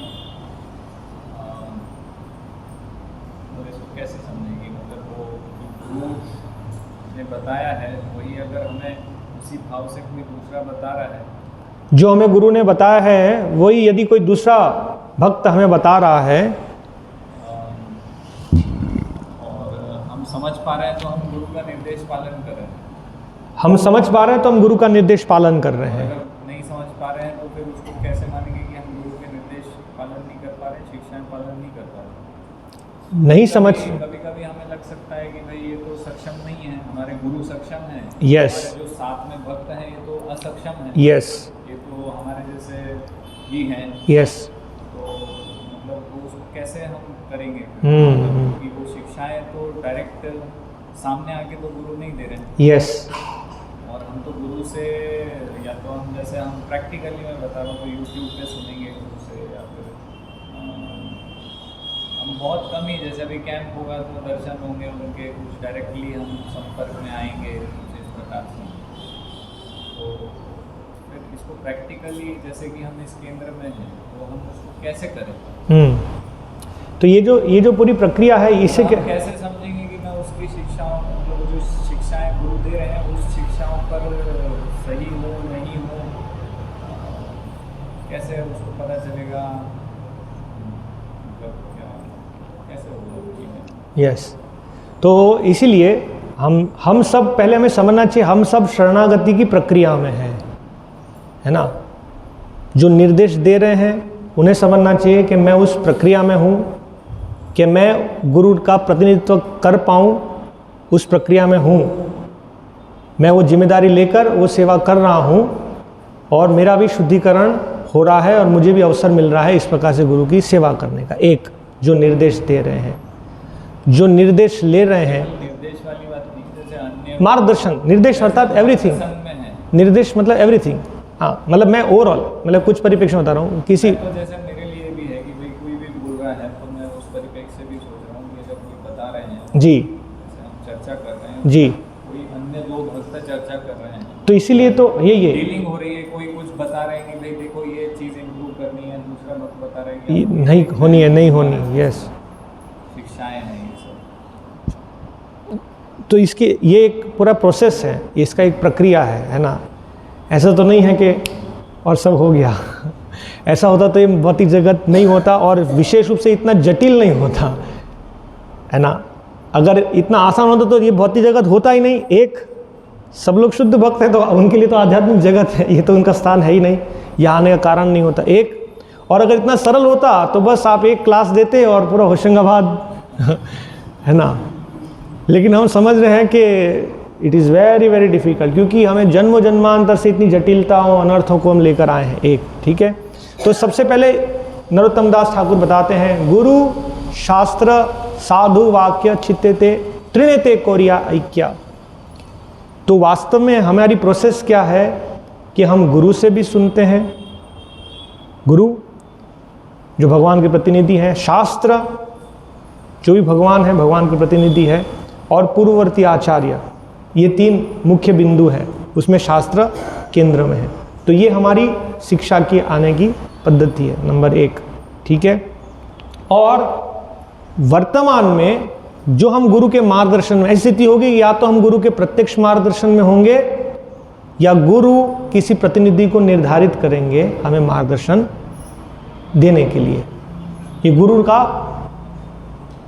और इसको कैसे समझेंगे, मतलब वो गुरु ने बताया है वही अगर हमें उसी भाव से कोई दूसरा बता रहा है, जो हमें गुरु ने बताया है वही यदि कोई दूसरा भक्त हमें बता रहा है और हम समझ पा रहे हैं तो हम गुरु का निर्देश पालन कर रहे हैं। हम समझ पा रहे हैं तो हम गुरु का निर्देश पालन कर रहे हैं। अगर नहीं समझ पा रहे हैं तो फिर उसको कैसे मानेंगे कि हम गुरु के निर्देश पालन नहीं कर पा रहे, शिक्षाएं पालन नहीं कर पा रहे। नहीं समझ, कभी कभी हमें लग सकता है कि भाई ये तो सक्षम नहीं है, हमारे गुरु सक्षम है, Yes. जो साथ में भक्त हैं ये तो असक्षम है, यस ये तो हमारे जैसे ही हैं, यस, तो मतलब वो उसको कैसे हम करेंगे? हम्म। कि वो शिक्षाएं तो डायरेक्ट सामने आके तो गुरु नहीं दे रहे, यस, और हम तो गुरु से या तो हम जैसे हम प्रैक्टिकली मैं बता रहा हूँ तो यूट्यूब पे सुनेंगे गुरु से, या फिर हम बहुत कम ही, जैसे अभी कैंप होगा तो दर्शन होंगे उनके, कुछ डायरेक्टली हम संपर्क में आएंगे कुछ इस प्रकार से। तो फिर इसको प्रैक्टिकली जैसे कि हम इस केंद्र में हैं तो हम उसको कैसे करें? तो ये जो पूरी प्रक्रिया है इससे हम कैसे समझेंगे कि मैं उसकी शिक्षाओं, मतलब जो शिक्षाएं गुरु दे रहे हैं उस शिक्षाओं पर सही हो नहीं हो, कैसे उसको पता चलेगा, मतलब क्या कैसे होगा? यस। तो इसीलिए हम सब पहले हमें समझना चाहिए, हम सब शरणागति की प्रक्रिया में हैं, है ना। जो निर्देश दे रहे हैं उन्हें समझना चाहिए कि मैं उस प्रक्रिया में हूँ, कि मैं गुरु का प्रतिनिधित्व कर पाऊँ, उस प्रक्रिया में हूँ, मैं वो जिम्मेदारी लेकर वो सेवा कर रहा हूँ और मेरा भी शुद्धिकरण हो रहा है और मुझे भी अवसर मिल रहा है इस प्रकार से गुरु की सेवा करने का। एक जो निर्देश दे रहे हैं, जो निर्देश ले रहे हैं, निर्देश वाली बात नहीं, जैसे अन्य मार्गदर्शन, निर्देश अर्थात एवरीथिंग, संग में है निर्देश मतलब एवरीथिंग। हाँ, मतलब मैं ओवरऑल, मतलब कुछ परिप्रेक्ष्य बता रहा हूँ किसी, तो जैसे मेरे लिए भी है कि भाई कोई भी बोल रहा है तो मैं उस परिप्रेक्ष्य से भी सोच रहा हूँ कि जब कोई बता रहे हैं, जी जैसे हम चर्चा कर रहे हैं, जी, कोई अन्य दो भक्त चर्चा कर रहे हैं, तो इसीलिए तो ये डीलिंग हो रही है, कोई कुछ बता रहे हैं कि भाई देखो ये चीज़ इम्प्रूव करनी है, दूसरा भक्त बता रहे हैं कि नहीं होनी है, नहीं होनी, यस। शिक्षाएं हैं ये सब। तो इसके ये एक पूरा प्रोसेस है, इसका एक प्रक्रिया है ना। ऐसा तो नहीं है कि और सब हो गया ऐसा होता तो ये भौतिक जगत नहीं होता और विशेष रूप से इतना जटिल नहीं होता, है ना। अगर इतना आसान होता तो ये भौतिक जगत होता ही नहीं। एक, सब लोग शुद्ध भक्त हैं तो उनके लिए तो आध्यात्मिक जगत है, ये तो उनका स्थान है ही नहीं, यहाँ आने का कारण नहीं होता। एक, और अगर इतना सरल होता तो बस आप एक क्लास देते और पूरा होशंगाबाद है ना। लेकिन हम समझ रहे हैं कि it is very very difficult, क्योंकि हमें जन्म जन्मांतर से इतनी जटिलताओं अनर्थों को हम लेकर आए हैं। एक, ठीक है। तो सबसे पहले नरोत्तम दास ठाकुर बताते हैं, गुरु शास्त्र साधु वाक्य चित्ते त्रिनेते कोरिया ऐक्या। तो वास्तव में हमारी प्रोसेस क्या है कि हम गुरु से भी सुनते हैं, गुरु जो भगवान के प्रतिनिधि हैं, शास्त्र जो भी भगवान है, भगवान के प्रतिनिधि है, और पूर्ववर्ती आचार्य, ये तीन मुख्य बिंदु हैं, उसमें शास्त्र केंद्र में है। तो ये हमारी शिक्षा की आने की पद्धति है, नंबर एक, ठीक है। और वर्तमान में जो हम गुरु के मार्गदर्शन में, ऐसी स्थिति होगी या तो हम गुरु के प्रत्यक्ष मार्गदर्शन में होंगे या गुरु किसी प्रतिनिधि को निर्धारित करेंगे हमें मार्गदर्शन देने के लिए। ये गुरु का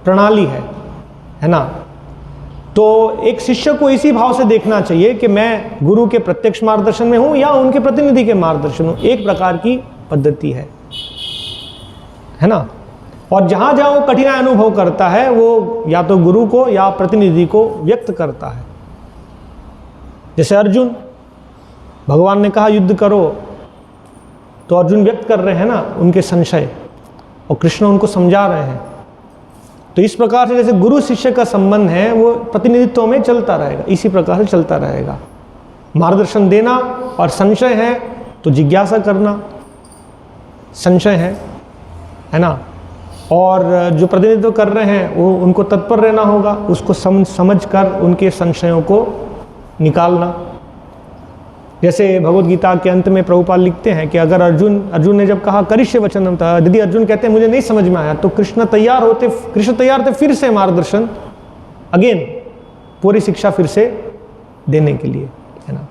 प्रणाली है ना। तो एक शिष्य को इसी भाव से देखना चाहिए कि मैं गुरु के प्रत्यक्ष मार्गदर्शन में हूं या उनके प्रतिनिधि के मार्गदर्शन में, एक प्रकार की पद्धति है ना। और जहां जहां वो कठिनाई अनुभव करता है वो या तो गुरु को या प्रतिनिधि को व्यक्त करता है। जैसे अर्जुन, भगवान ने कहा युद्ध करो, तो अर्जुन व्यक्त कर रहे हैं ना उनके संशय, और कृष्ण उनको समझा रहे हैं। तो इस प्रकार से जैसे गुरु शिष्य का संबंध है वो प्रतिनिधित्व में चलता रहेगा, इसी प्रकार से चलता रहेगा। मार्गदर्शन देना, और संशय है तो जिज्ञासा करना, संशय है ना। और जो प्रतिनिधित्व कर रहे हैं वो उनको तत्पर रहना होगा, उसको समझ कर उनके संशयों को निकालना। जैसे भगवत गीता के अंत में प्रभुपाद लिखते हैं कि अगर अर्जुन ने जब कहा करिष्य वचनम था, यदि अर्जुन कहते हैं मुझे नहीं समझ में आया, तो कृष्ण तैयार थे फिर से मार्गदर्शन, अगेन पूरी शिक्षा फिर से देने के लिए, है ना।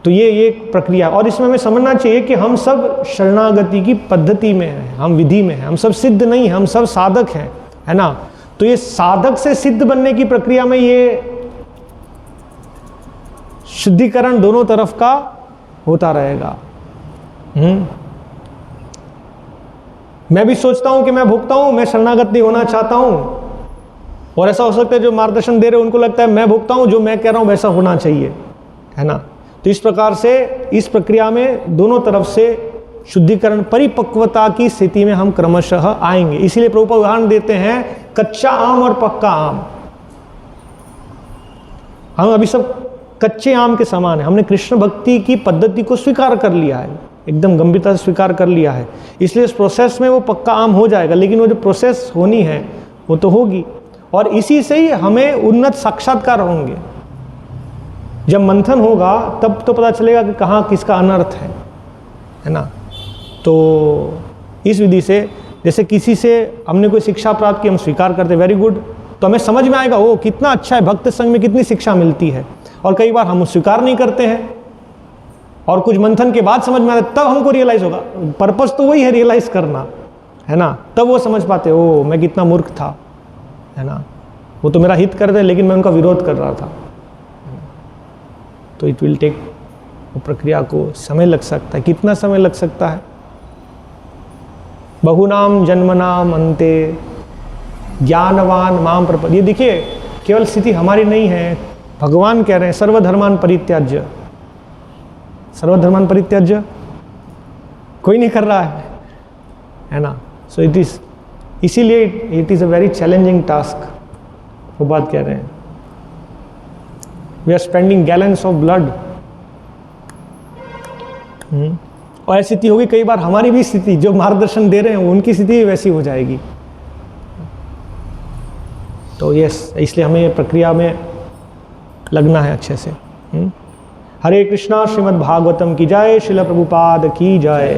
तो ये एक प्रक्रिया, और इसमें हमें समझना चाहिए कि हम सब शरणागति की पद्धति में हैं, हम विधि में हैं, हम सब सिद्ध नहीं, हम सब साधक हैं, है ना। तो ये साधक से सिद्ध बनने की प्रक्रिया में ये शुद्धिकरण दोनों तरफ का होता रहेगा। मैं भी सोचता हूं कि मैं भुगता हूं, मैं शरणागत नहीं होना चाहता हूं, और ऐसा हो सकता है जो मार्गदर्शन दे रहे उनको लगता है मैं भुगता हूं, जो मैं कह रहा हूं वैसा होना चाहिए, है ना। तो इस प्रकार से इस प्रक्रिया में दोनों तरफ से शुद्धिकरण, परिपक्वता की स्थिति में हम क्रमशः आएंगे। इसीलिए प्रभुपाद उदाहरण देते हैं कच्चा आम और पक्का आम। हम अभी सब कच्चे आम के समान है, हमने कृष्ण भक्ति की पद्धति को स्वीकार कर लिया है, एकदम गंभीरता से स्वीकार कर लिया है, इसलिए इस प्रोसेस में वो पक्का आम हो जाएगा। लेकिन वो जो प्रोसेस होनी है वो तो होगी, और इसी से ही हमें उन्नत साक्षात्कार होंगे। जब मंथन होगा तब तो पता चलेगा कि कहाँ किसका अनर्थ है ना। तो इस विधि से, जैसे किसी से हमने कोई शिक्षा प्राप्त की, हम स्वीकार करते वेरी गुड, तो हमें समझ में आएगा वो कितना अच्छा है, भक्त संग में कितनी शिक्षा मिलती है। और कई बार हम स्वीकार नहीं करते हैं और कुछ मंथन के बाद समझ में आता है, तब हमको रियलाइज होगा। पर्पस तो वही है, रियलाइज करना, है ना। तब वो समझ पाते ओ मैं कितना मूर्ख था, है ना। वो तो मेरा हित कर रहे लेकिन मैं उनका विरोध कर रहा था। तो इट विल टेक, वो प्रक्रिया को समय लग सकता है। कितना समय लग सकता है? बहुनाम जन्मनाम अंते ज्ञानवान माम प्रपद। ये देखिए केवल स्थिति हमारी नहीं है, भगवान कह रहे हैं सर्वधर्मान परित्याज्य। सर्वधर्मान परित्याज्य कोई नहीं कर रहा है ना। सो इट इज, इसीलिए it is a very challenging task. वो बात कह रहे हैं we are spending gallons of blood. और ऐसी स्थिति होगी, कई बार हमारी भी स्थिति, जो मार्गदर्शन दे रहे हैं उनकी स्थिति भी वैसी हो जाएगी। तो यस, इसलिए हमें प्रक्रिया में लगना है अच्छे से। हरे कृष्णा। श्रीमद् भागवतम की जय। श्रील प्रभुपाद की जय।